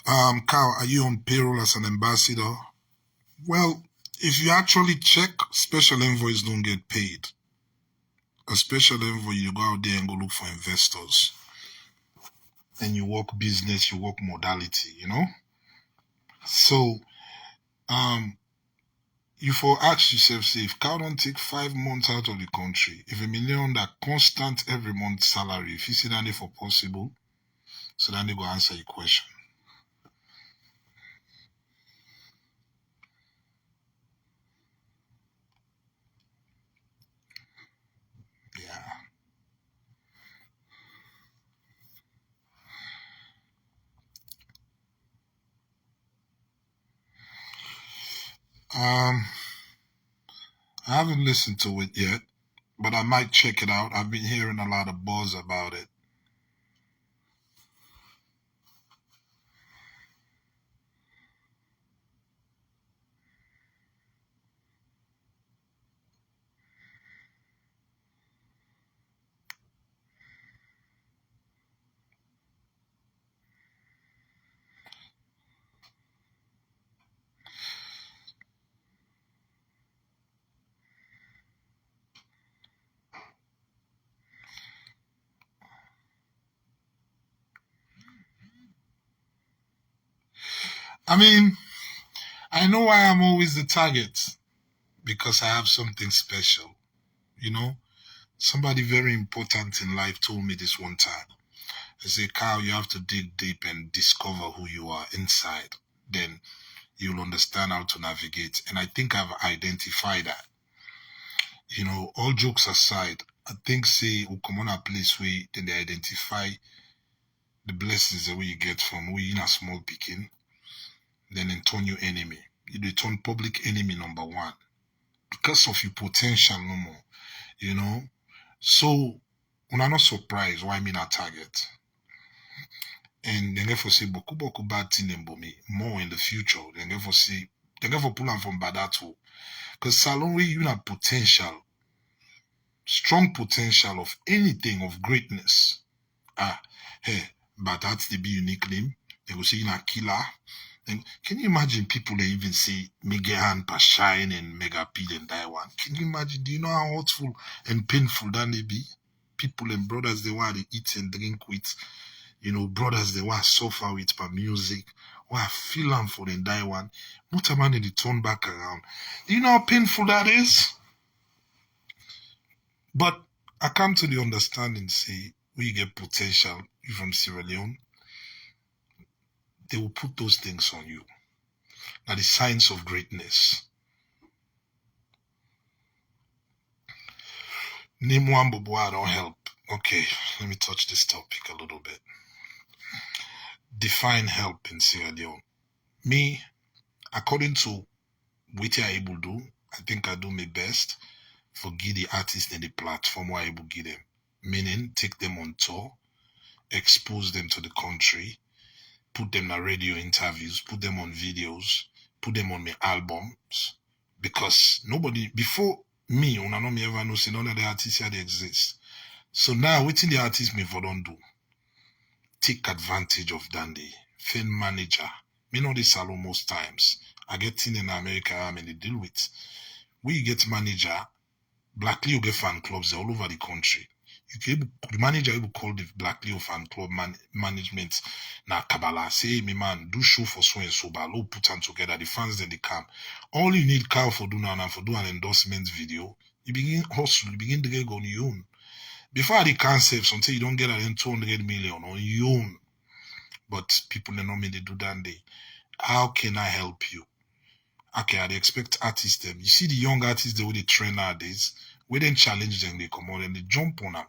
Carl, are you on payroll as an ambassador? Well, if you actually check, special envoys don't get paid. A special envoy, you go out there and go look for investors. And you work business, you work modality, you know? So, um, you for ask yourself, say, if Carl don't take 5 months out of the country, if a million that constant every month salary, if you see that for possible, so then they go answer your question. Yeah. I haven't listened to it yet, but I might check it out. I've been hearing a lot of buzz about it. I mean, I know why I'm always the target because I have something special. You know, somebody very important in life told me this one time. They say, Kyle, you have to dig deep and discover who you are inside. Then you'll understand how to navigate. And I think I've identified that. You know, all jokes aside, I think say we come on a place where then they identify the blessings that you get from we in a small picking, then in turn your enemy. You turn public enemy number one. Because of your potential no more. You know? So when I'm not surprised why I'm in a target. And then for say boku boku bad thing in me more in the future. Then for say then for pull them from Badato. Because salary you have potential, strong potential of anything of greatness. Ah, hey, but that's the be unique name. They will say in a killer. And can you imagine people that even say Megahan, Pashine, and Mega P and Daiwan? Can you imagine? Do you know how hurtful and painful that may be? People and brothers they want to eat and drink with, you know, brothers they want to suffer with for music. Why feel them for the Daiwan? What a man in the turn back around. Do you know how painful that is? But I come to the understanding, say, we get potential, you from Sierra Leone, they will put those things on you. Now the signs of greatness. Name one bobo I don't help. Okay, let me touch this topic a little bit. Define help in Sierra Leone. Me, according to what I able to do, I think I do my best for give the artists and the platform where I able to give them. Meaning, take them on tour, expose them to the country, put them on radio interviews, put them on videos, put them on my albums. Because nobody, before me, when I know me ever know, say none of the artists here they exist. So now, what the artists me for don't do? Take advantage of Dandy, film manager. Me know this salon most times. I get in America, I mean, they deal with. We get manager, Black Leo get fan clubs all over the country. You can able, the manager able call the Black Leo fan club management na Kabbalah. Say, me man, do show for so and so, but low put them together. The fans then they come. All you need Carl for do now and for do an endorsement video. You begin hustle, you begin to get on your own. Before the concepts, until you don't get at 200 million on your own. But people they normally do that day. How can I help you? Okay, I expect artists them. You see the young artists the way they train nowadays, we then challenge them, they come out and they jump on them.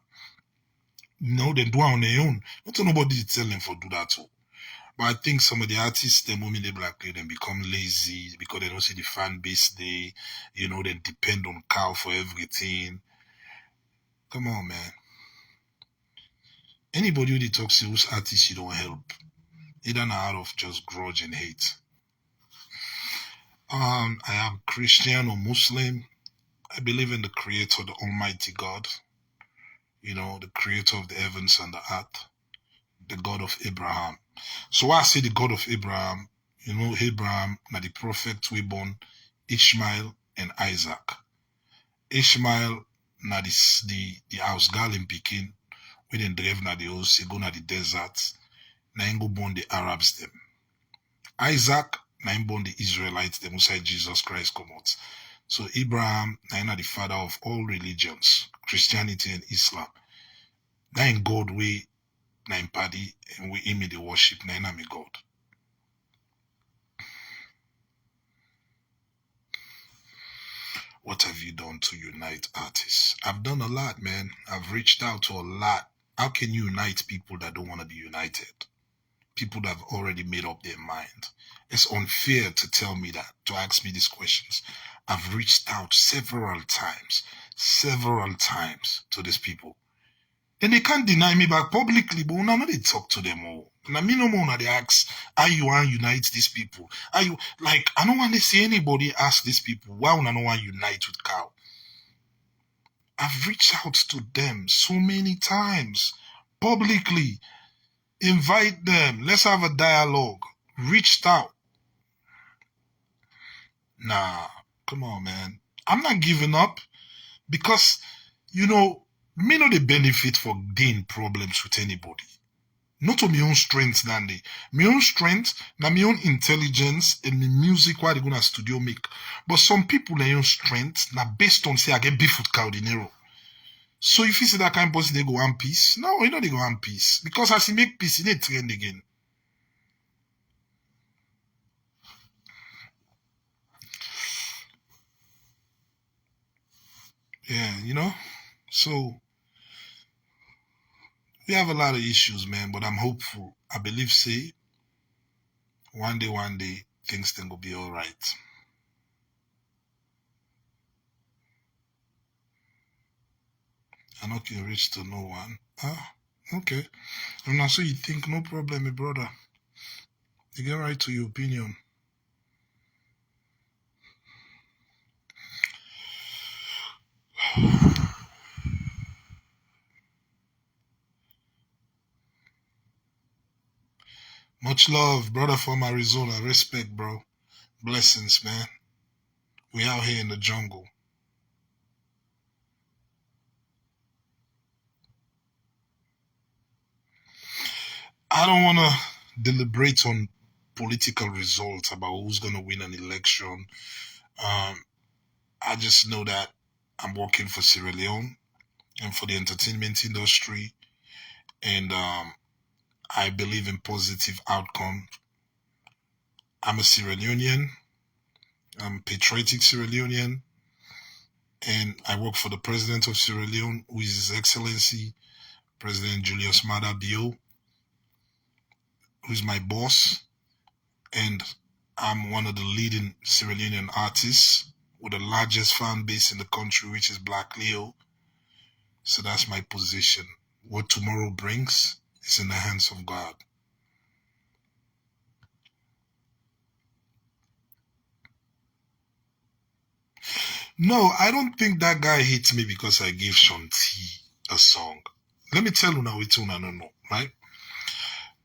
No, they do it on their own. Not nobody tell them for do that too. But I think some of the artists, the moment they black them become lazy because they don't see the fan base they, you know, they depend on Carl for everything. Come on, man. Anybody who they talk to who's artists you don't help. Either out of just grudge and hate. I am Christian or Muslim. I believe in the Creator, the Almighty God. You know, the Creator of the heavens and the earth, the God of Abraham. So I say the God of Abraham, you know, Abraham, na the prophet we born Ishmael and Isaac. Ishmael na the house girl in Pekin, we then drive na the house, go na the desert, na him go born the Arabs them. Isaac, na him born the Israelites, them who say Jesus Christ come out. So Abraham, na him na the father of all religions, Christianity and Islam. Na him God we, na him party, and we him the worship, na him na me God. What have you done to unite artists? I've done a lot, man. I've reached out to a lot. How can you unite people that don't want to be united? People that have already made up their mind. It's unfair to tell me that, to ask me these questions. I've reached out several times to these people. And they can't deny me back publicly, but when they talk to them all. And I mean, no more they ask, how you want to unite these people? Are you, like, I don't want to see anybody ask these people, why would I not want to unite with Cow? I've reached out to them so many times, publicly. Invite them. Let's have a dialogue. Reached out. Nah, come on, man. I'm not giving up because, you know, me no dey benefit for gain problems with anybody. Not to my own strength, Dandy. My own strength, na my own intelligence and the music why they gonna studio make. But some people their own strength, na based on say I get beef with kaodenero. So if you see that kind of person, they go one piece. No, you know they go one piece. Because as he make peace, he need trend again. Yeah, you know? So we have a lot of issues, man, but I'm hopeful. I believe, say, one day, things then will be all right. I know you reach to no one. Ah, okay. And now, so you think, no problem, my brother. You get right to your opinion. Much love, brother from Arizona. Respect, bro. Blessings, man. We out here in the jungle. I don't want to deliberate on political results about who's going to win an election. I just know that I'm working for Sierra Leone and for the entertainment industry, and I believe in positive outcome. I'm a Sierra Leonean. I'm patriotic Sierra Leonean, and I work for the president of Sierra Leone, who is His Excellency President Julius Maada Bio, who's my boss, and I'm one of the leading Sierra Leonean artists with the largest fan base in the country, which is Black Leo. So that's my position. What tomorrow brings is in the hands of God. No, I don't think that guy hates me because I gave Shanti a song. Let me tell you now, it's no, right?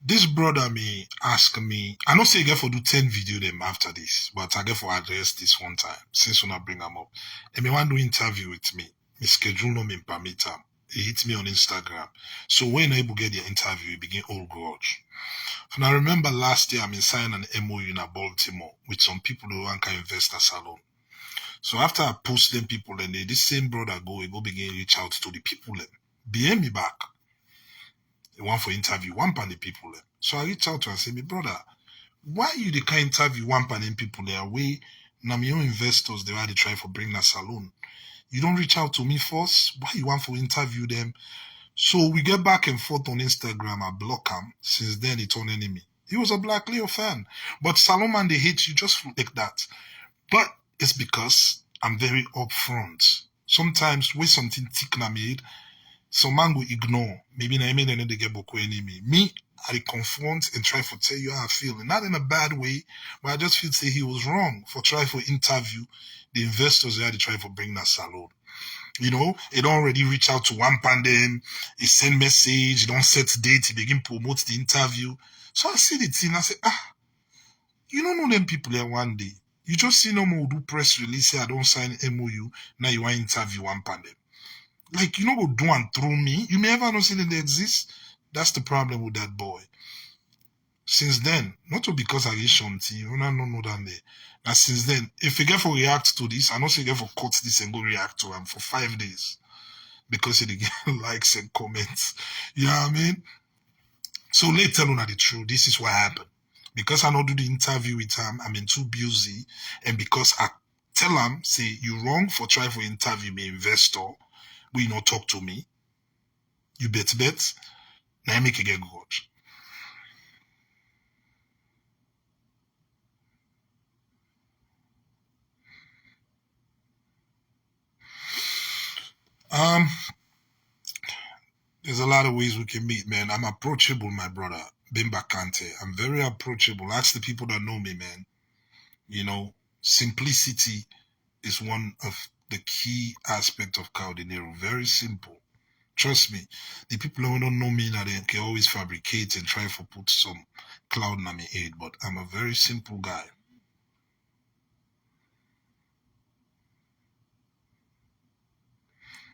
This brother me ask me, I know say I get for do 10 video them after this, but I get for address this one time, since when I bring them up. And me want to do interview with me. Me schedule no me permit him. He hit me on Instagram. So when I able get the interview, he begin all grudge. And I remember last year I signed an MOU in Baltimore with some people who want to invest a salon. So after I post them people, then this same brother he go begin reach out to the people then. BM me back. He want for interview one pan the people then. So I reach out to her and say, me brother, why you the kind interview one pan people there away? Now my own investors they already try for bring a salon. You don't reach out to me first. Why you want for interview them? So we get back and forth on Instagram. I block him. Since then, he turned enemy. He was a Black Leo fan. But Salomon, they hate you just like that. But it's because I'm very upfront. Sometimes when something thick na made, some man go ignore. Maybe na made they get boku enemy. Me, I confront and try to tell you how I feel. And not in a bad way, but I just feel say he was wrong for try for interview the investors they had to try for bring that salon. You know, he don't already reach out to one pandem, he send message, he don't set date, he begin promote the interview. So I see the thing, I say, you don't know them people there one day. You just see no more do press release, say I don't sign MOU, now you want to interview one pandem. Like, you know, go do and through me. You may ever not see that they exist. That's the problem with that boy. Since then, not because I get something, you don't know that day. Now since then, if you get for react to this, I know say you get for cut this and go react to him for 5 days. Because they get likes and comments. You know what I mean? So later on the truth, this is what happened. Because I not do the interview with him, I'm in too busy. And because I tell him, say, you wrong for trying for interview me investor, will you not talk to me? You bet. Now I make a get good. Um, there's a lot of ways we can meet, man. I'm approachable, my brother. Bimba Kante. I'm very approachable. Ask the people that know me, man. You know, simplicity is one of the key aspect of kaodenero. Very simple. Trust me. The people who don't know me now, they can always fabricate and try to put some cloud in my head. But I'm a very simple guy.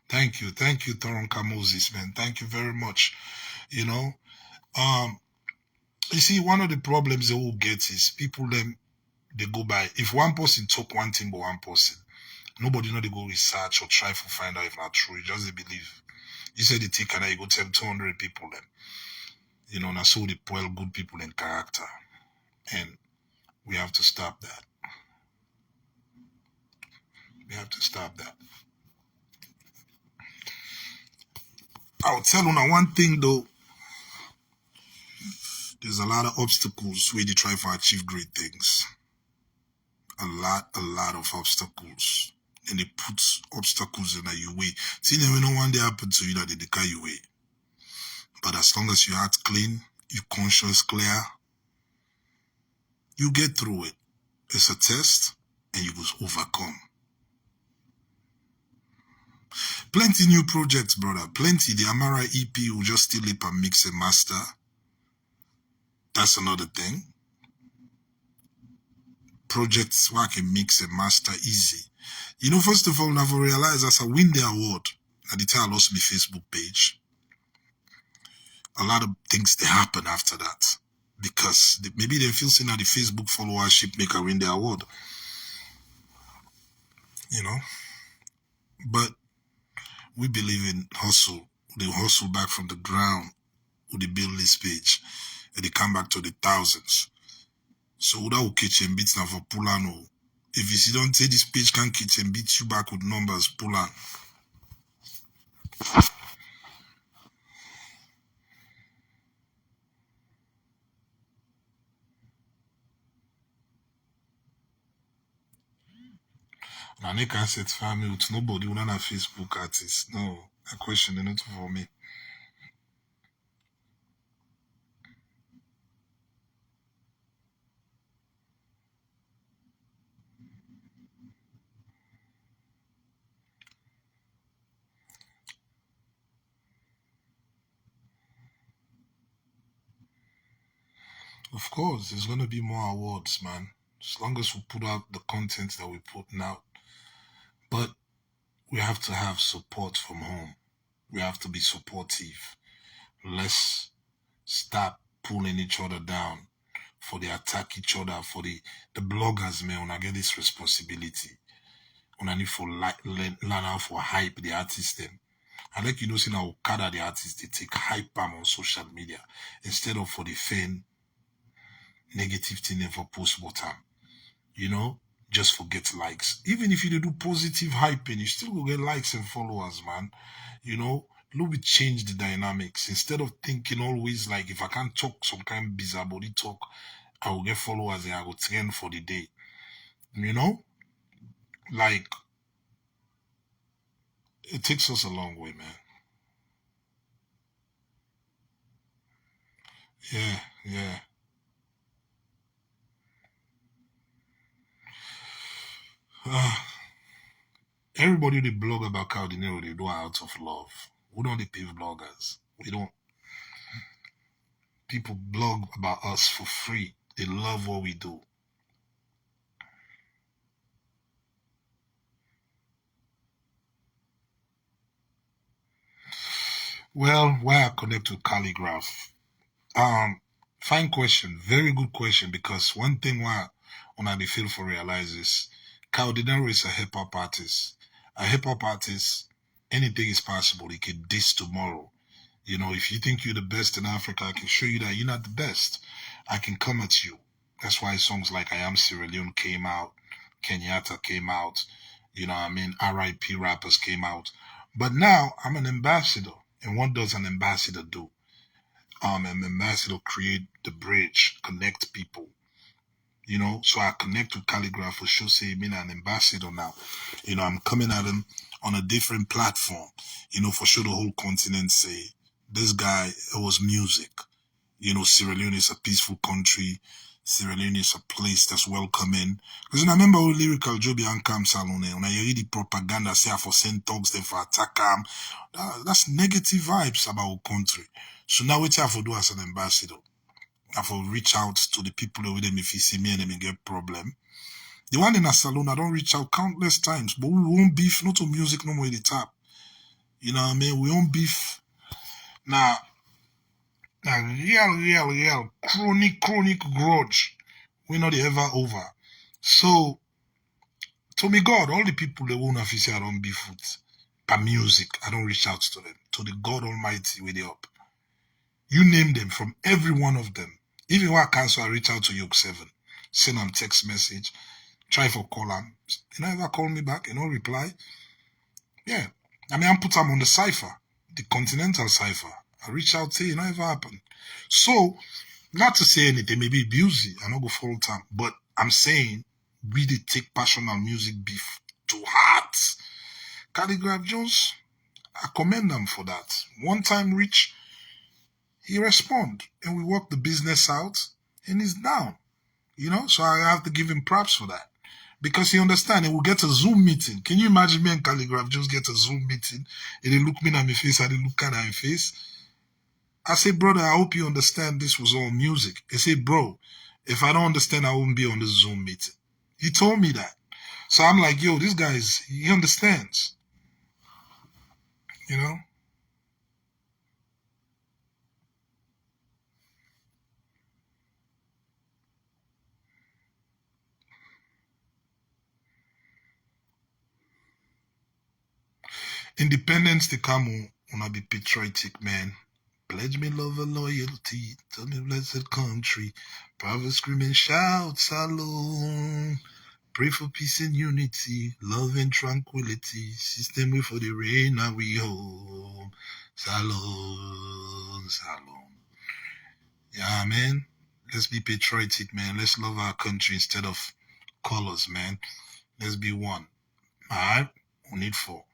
Thank you, Toronka Moses, man. Thank you very much. You know, um, you see, one of the problems they will get is people them they go by. If one person talk one thing but one person, nobody know they go research or try to find out if not true. You just they believe. You said the thing and you go tell 200 people them. You know, and so they spoil good people in character. And we have to stop that. We have to stop that. I'll tell you now one thing though. There's a lot of obstacles where they try to achieve great things. A lot of obstacles. And they put obstacles in your way. See, never know one day happen to you that they carry your way. But as long as your heart clean, your conscience clear, you get through it. It's a test and you will overcome. Plenty new projects, brother. Plenty. The Amara EP will just still lip and mix and master. That's another thing. Projects where I can mix and master easy. You know, first of all, I've realized as I win the award, at the time I lost my Facebook page. A lot of things they happen after that. Because maybe they feel saying that the Facebook followership make I win the award. You know? But we believe in hustle. They hustle back from the ground with the build this page. And they come back to the thousands. So that will catch and beat now for Pulano. If you see don't say this page can catch and beat you back with numbers, Pulan. Now they can satisfy me with nobody who not a Facebook artist. No, a question is not for me. Of course, there's gonna be more awards, man. As long as we put out the content that we're putting out. But we have to have support from home. We have to be supportive. Let's stop pulling each other down for the attack each other, for the bloggers, man, when I get this responsibility. When I need for learn how for hype the artist them. I like you know see now Okada the artist they take hype on social media instead of for the fan negative thing and for post bottom. You know, just forget likes. Even if you do positive hyping, you still will get likes and followers, man. You know, look, we change the dynamics. Instead of thinking always like if I can't talk some kind of bizarre body talk, I will get followers and I will trend for the day. You know? Like it takes us a long way, man. Yeah, yeah. Everybody they blog about kaodenero, they do it out of love. We don't they pay bloggers. We don't. People blog about us for free. They love what we do. Well, why I connect with calligraph? Fine question. Very good question. Because one thing why when I feel for realize is kaodenero is a hip hop artist. A hip hop artist, anything is possible. He can diss tomorrow. You know, if you think you're the best in Africa, I can show you that you're not the best. I can come at you. That's why songs like I Am Sierra Leone came out, Kenyatta came out, you know what I mean, RIP rappers came out. But now I'm an ambassador. And what does an ambassador do? An ambassador create the bridge, connect people. You know, so I connect with calligraph for sure say me an ambassador now. You know, I'm coming at him on a different platform. You know, for sure the whole continent say this guy it was music. You know, Sierra Leone is a peaceful country. Sierra Leone is a place that's welcoming. Because I remember when lyrical Joby and Cam Salone, when I hear the propaganda say for send thugs, then for attack them, that's negative vibes about our country. So now what I have to do as an ambassador? I have to reach out to the people with them if you see me and them get problem. The one in a salon, I don't reach out countless times, but we won't beef, not to music no more in the tap. You know what I mean? We won't beef. Now, real, chronic grudge. We're not ever over. So, to me, God, all the people they won't have to say I don't beef with per music, I don't reach out to them. To the God Almighty with the up. You name them from every one of them. Even when I cancel, I reach out to Yoke 7. Send them text message. Try for call them. You never call me back, you know, reply. Yeah. I mean, I put them on the cipher, the continental cipher. I reach out to you, never happen. So, not to say anything, maybe abusey, I don't go full time, but I'm saying we did take passional music beef to heart. Calligraph Jones, I commend them for that. One time reach, he respond, and we work the business out, and he's down. You know, so I have to give him props for that. Because he understand, and we'll get a Zoom meeting. Can you imagine me and Calligraph just get a Zoom meeting, and they look me in my face, and they look at my face? I say, brother, I hope you understand this was all music. He said, bro, if I don't understand, I won't be on this Zoom meeting. He told me that. So I'm like, yo, this guy he understands. You know? Independence to come on be patriotic, man. Pledge me love and loyalty. Tell me blessed country. Prophets screaming shout, Salome. Pray for peace and unity, love and tranquility. System way for the rain, now we home. Salome, Salome. Yeah, man. Let's be patriotic, man. Let's love our country instead of colors, man. Let's be one. Alright? We need four.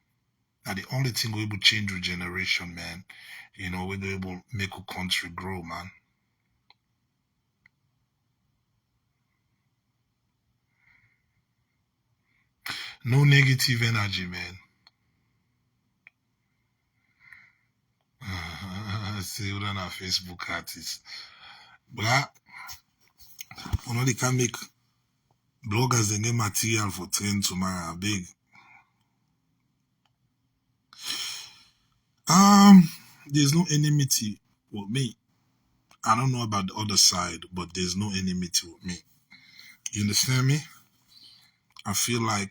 Now the only thing we will change with generation, man. You know, we're able to make a country grow, man. No negative energy, man. See, we're on our Facebook artists. But you know, they can make bloggers and get material for train tomorrow. Big. There's no enmity with me. I don't know about the other side, but there's no enmity with me. You understand me? I feel like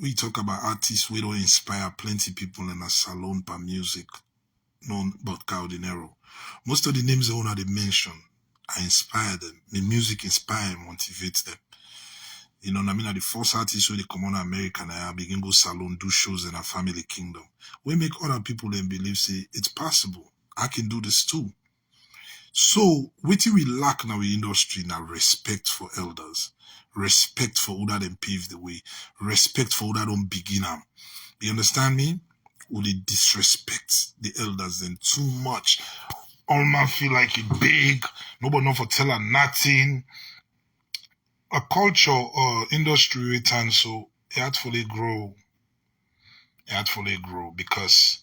we talk about artists, we don't inspire plenty people in a salon per music known but kaodenero. Most of the names I want to mention, I inspire them. The music inspire and motivates them. You know what I mean? The first artists when they come on America and I begin go salon, do shows in a family kingdom. We make other people then believe, say, it's possible. I can do this too. So, what we lack in our industry now, respect for elders, respect for who that them pave the way, respect for who that don't begin them. You understand me? Or they disrespect the elders then too much. All man feel like it big, nobody know for tell her nothing. A culture or industry return so it actually grow It actually grow because,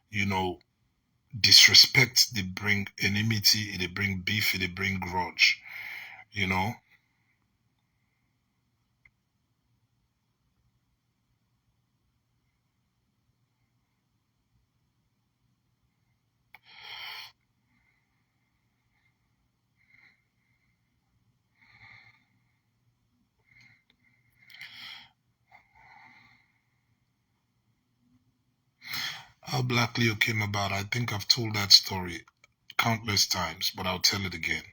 you know, disrespect, they bring enmity, they bring beef, they bring grudge, you know. How Black Leo came about, I think I've told that story countless times, but I'll tell it again.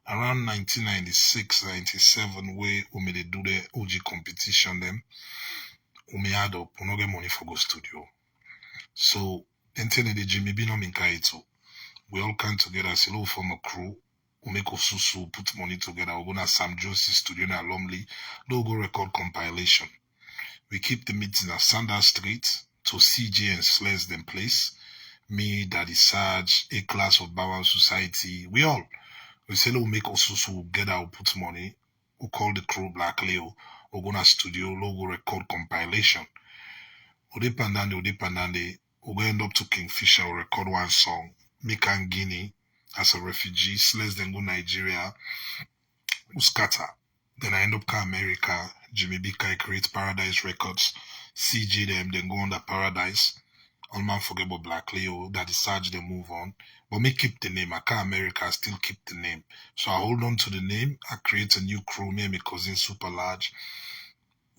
Around 1996, 97, where we made do the OG competition, them, we had up, we no get money for go studio. So, then the Jimmy Bino Minkaito. We all come together, say, low form a crew, we make Osusu, put money together, we're gonna Sam Jones studio in Lumley, go record compilation. We keep the meeting at Sanders Street to CJ and Slez them place. Me, Daddy Sarge, a class of Bauer Society, we all. We say, we'll make Osusu get out, put money. We call the crew Black Leo. We're gonna studio, logo record compilation. Udipandande, we're going to end up to Kingfisher, we'll record one song. Make and Guinea as a refugee, Slez then go Nigeria, we scatter. Then I end up to America, Jimmy B. Kai create Paradise Records, CG them, then go under Paradise. All man forget about Black Leo, that is Sarge, they move on. But me keep the name. I can't America, I still keep the name. So I hold on to the name, I create a new crew, me and my cousin Super Large.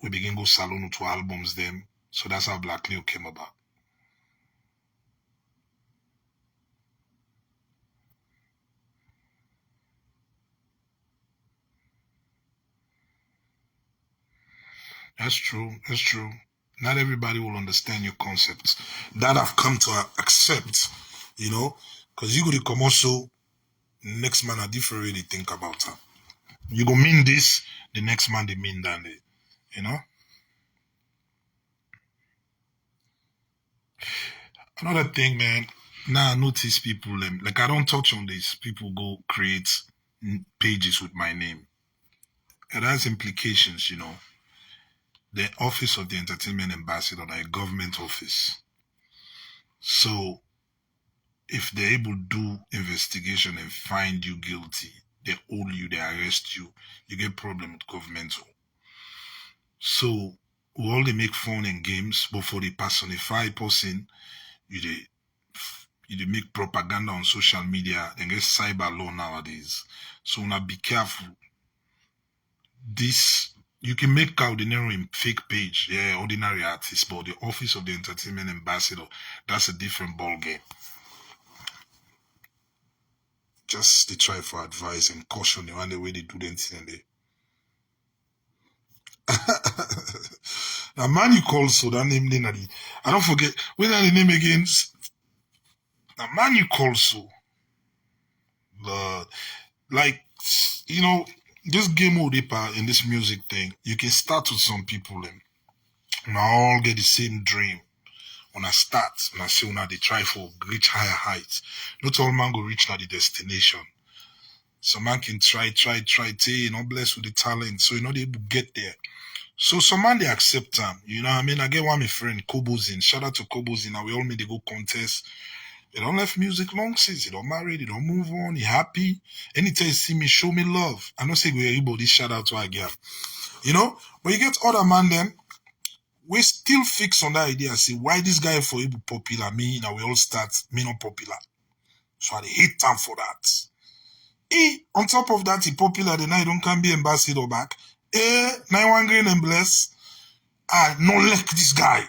We begin go salon to albums them. So that's how Black Leo came about. That's true. That's true. Not everybody will understand your concepts. That I've come to accept, you know, because you go to come also, next man a different way they think about her. You go mean this, the next man they mean that, you know. Another thing, man. Now I notice people, like I don't touch on this. People go create pages with my name. It has implications, you know. The office of the entertainment ambassador, like a government office. So if they're able to do investigation and find you guilty, they hold you, they arrest you, you get problem with governmental. So we all they make fun and games, but for the personify person, you they you dey make propaganda on social media and get cyber law nowadays. So now be careful. This you can make kaodenero in fake page, yeah, ordinary artist, but the office of the entertainment ambassador, that's a different ball game. Just they try for advice and caution you and the way they do the thing they. Now man you call so that name then I don't forget when are the name again. Now man you call so the like you know this game mode in this music thing, you can start with some people and we all get the same dream. When I start, when I say when they try for reach higher heights. Not all man go reach now the destination. Some man can try, you know, blessed with the talent. So you know they able get there. So some man they accept them. You know what I mean? I get one my friend, Kobozin. Shout out to Kobozin. Now we all made they go contest. They don't left music long since. They don't marry. They don't move on. He happy. Anytime you see me, show me love. I don't say we everybody shout out to our girl. You know? But you get other man them, we still fix on that idea. Say, why this guy for able popular? Me, now we all start, me not popular. So I hate time for that. On top of that, he popular, then I don't can be ambassador back. Now one green and bless. I no like this guy.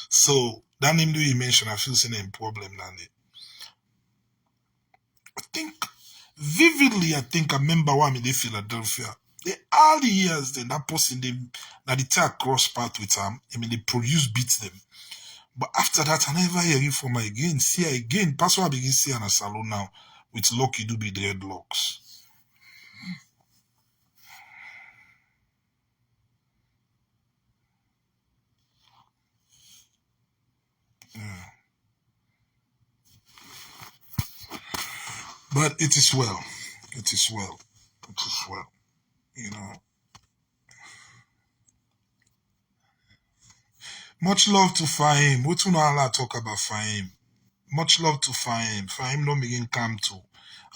So that name do you mention, I feel saying a problem, Nandy. I think vividly, I think I remember when I'm in Philadelphia. All the years then that person they that they take cross path with them, I mean they produce beats them. But after that, I never hear you from her again. See her again. That's why I begin see her in a salon now with Lucky Doobie dreadlocks. Yeah. But it is well. It is well. It is well. You know. Much love to Fahim. What you know Allah talk about Fahim? Much love to Fahim. Fahim don't begin come to.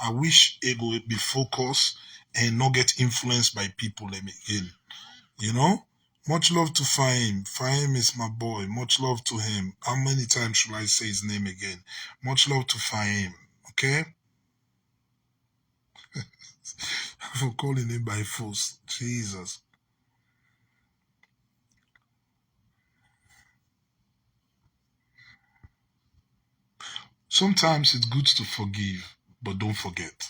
I wish it would be focused and not get influenced by people again. You know? Much love to Fahim. Fahim is my boy. Much love to him. How many times should I say his name again? Much love to Fahim. Okay? For calling him by force. Jesus. Sometimes it's good to forgive, but don't forget.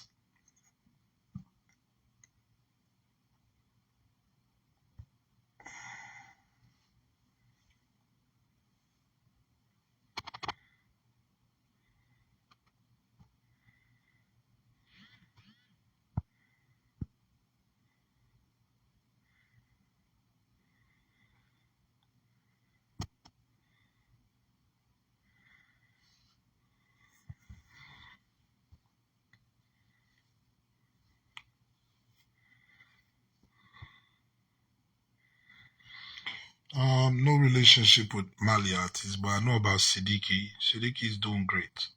No relationship with Mali artists, but I know about Siddiqui. Siddiqui is doing great.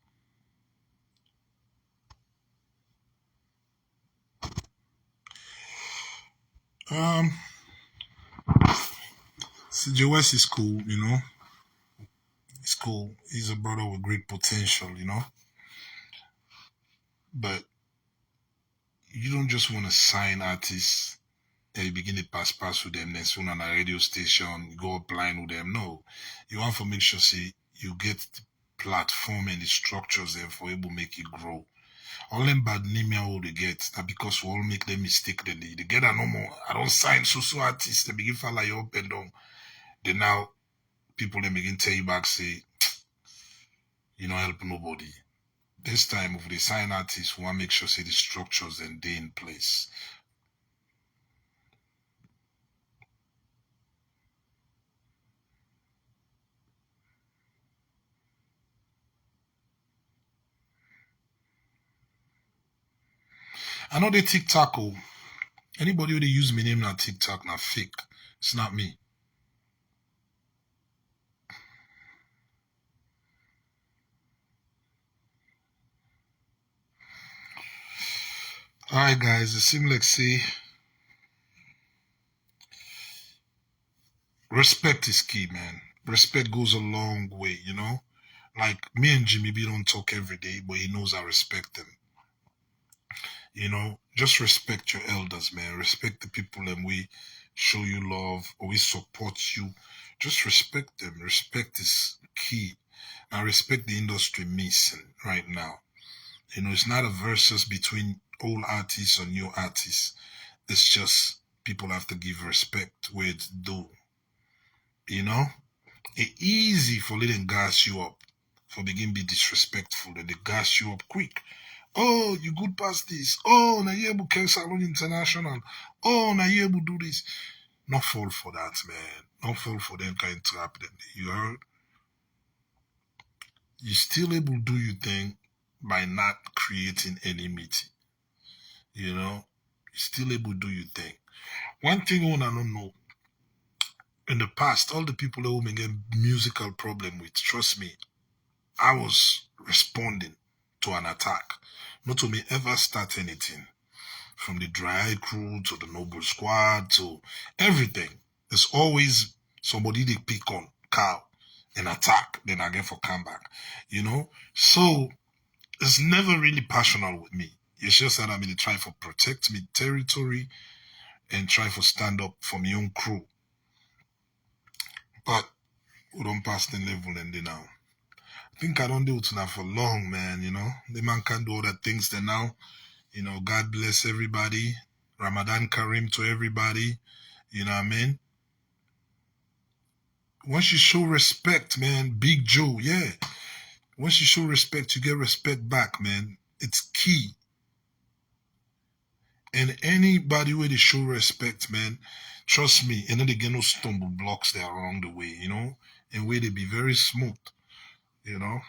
Um, CJ West is cool, you know. He's cool. He's a brother with great potential, you know. But you don't just want to sign artists and you begin to pass with them, then soon on a radio station, you go up line with them. No. You want to make sure say you get the platform and the structures there for able to make it grow. All them bad name all they get that because we all make them mistake then they get a no more. I don't sign so artists, they begin fall like up and down. Then now people then begin tell you back say, you know, help nobody. This time if they sign artists, we want to make sure say the structures and they in place. I know they TikTok. Oh, anybody who they use my name on TikTok now fake. It's not me. Alright guys, it seems like say respect is key, man. Respect goes a long way, you know? Like me and Jimmy B don't talk every day, but he knows I respect him. You know, just respect your elders, man. Respect the people and we show you love or we support you. Just respect them. Respect is key. I respect the industry missing right now. You know, it's not a versus between old artists or new artists. It's just people have to give respect where it's due. You know? It's easy for letting gas you up, for begin be disrespectful, and they gas you up quick. Oh, you good past this. Oh, now you able to Salon International. Oh, now you able to do this. Not fall for that, man. Not fall for them kind of trap. Then you heard. You still able to do your thing by not creating enmity. You know, you still able to do your thing. One thing I wanna know in the past, all the people who may get musical problem with, trust me, I was responding to an attack. Not to me ever start anything. From the dry crew to the noble squad to everything. There's always somebody they pick on, cow, and attack, then again for comeback. You know? So it's never really passional with me. It's just that I mean try to protect me territory and try to stand up for my own crew. But we don't pass the level and they now. I think I don't do it now for long, man, you know. The man can do other things than now. You know, God bless everybody. Ramadan Kareem to everybody. You know what I mean? Once you show respect, man, Big Joe, yeah. Once you show respect, you get respect back, man. It's key. And anybody where they show respect, man, trust me, and then they get no stumble blocks there along the way, you know? And where they be very smooth, you know?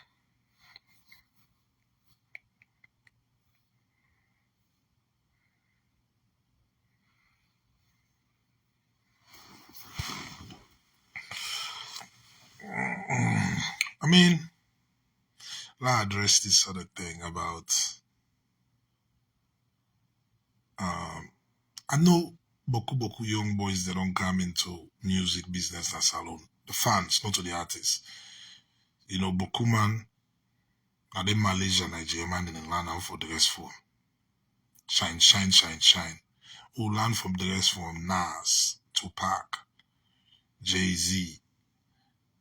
mean, I'll address this other thing about I know boku young boys that don't come into music business as alone. The fans, not to the artists. You know, boku man, are they Malaysia, Nigeria man in the land for the rest for shine, shine, shine, shine. Who learn from the rest from Nas, Tupac, Jay-Z,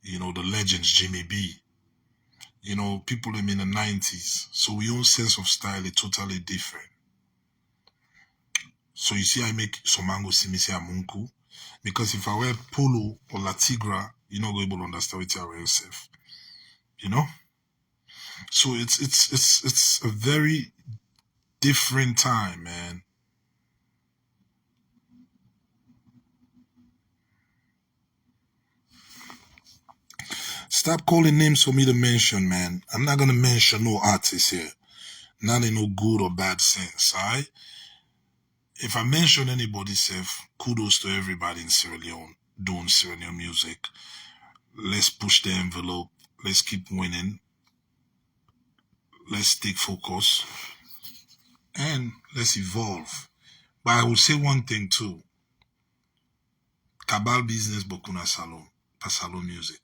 you know, the legends Jimmy B. You know, people in the 90s. So we own sense of style is totally different. So you see, I make Somango Simisi Amunku. Because if I wear Polo or La Tigra, you're not going to understand what I wear yourself. You know? So it's a very different time, man. Stop calling names for me to mention, man. I'm not gonna mention no artists here. Not in no good or bad sense, alright? If I mention anybody, self, kudos to everybody in Sierra Leone doing Sierra Leone music. Let's push the envelope. Let's keep winning. Let's take focus. And let's evolve. But I will say one thing too. Cabal business bokuna salon. Salon music.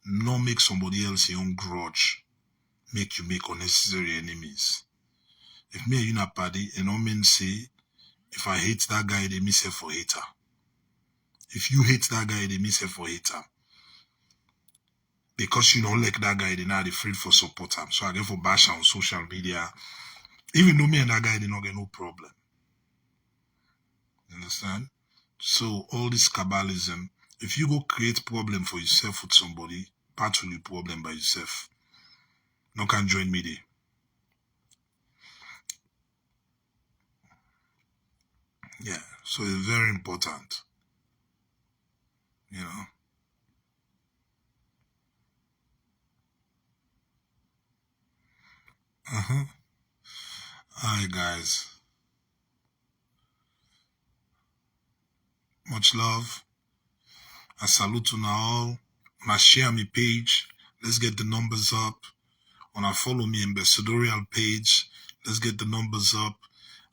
Not make somebody else your own grudge. Make you make unnecessary enemies. If me and you not party, and no mean say, if I hate that guy, they miss her for hater. If you hate that guy, they miss her for hater. Because you don't like that guy, they not afraid for support him. So I get for bash on social media. Even though me and that guy, they not get no problem. You understand? So all this cabalism, if you go create problem for yourself with somebody, battle your problem by yourself. No can join me there. Yeah, so it's very important. You know. Alright guys. Much love. I salute you all. When I share my page, let's get the numbers up. When I follow me ambassadorial page, let's get the numbers up.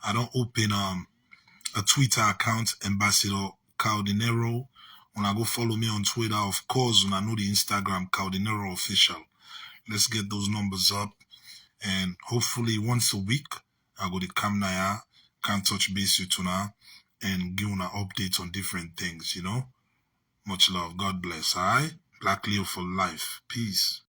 I don't open a Twitter account, Ambassador Kaodenero. When I go follow me on Twitter, of course, when I know the Instagram, Kaodenero Official. Let's get those numbers up. And hopefully once a week, I go to come now, can touch base with you now, and give you an update on different things, you know. Much love. God bless. All right? Black Leo for life. Peace.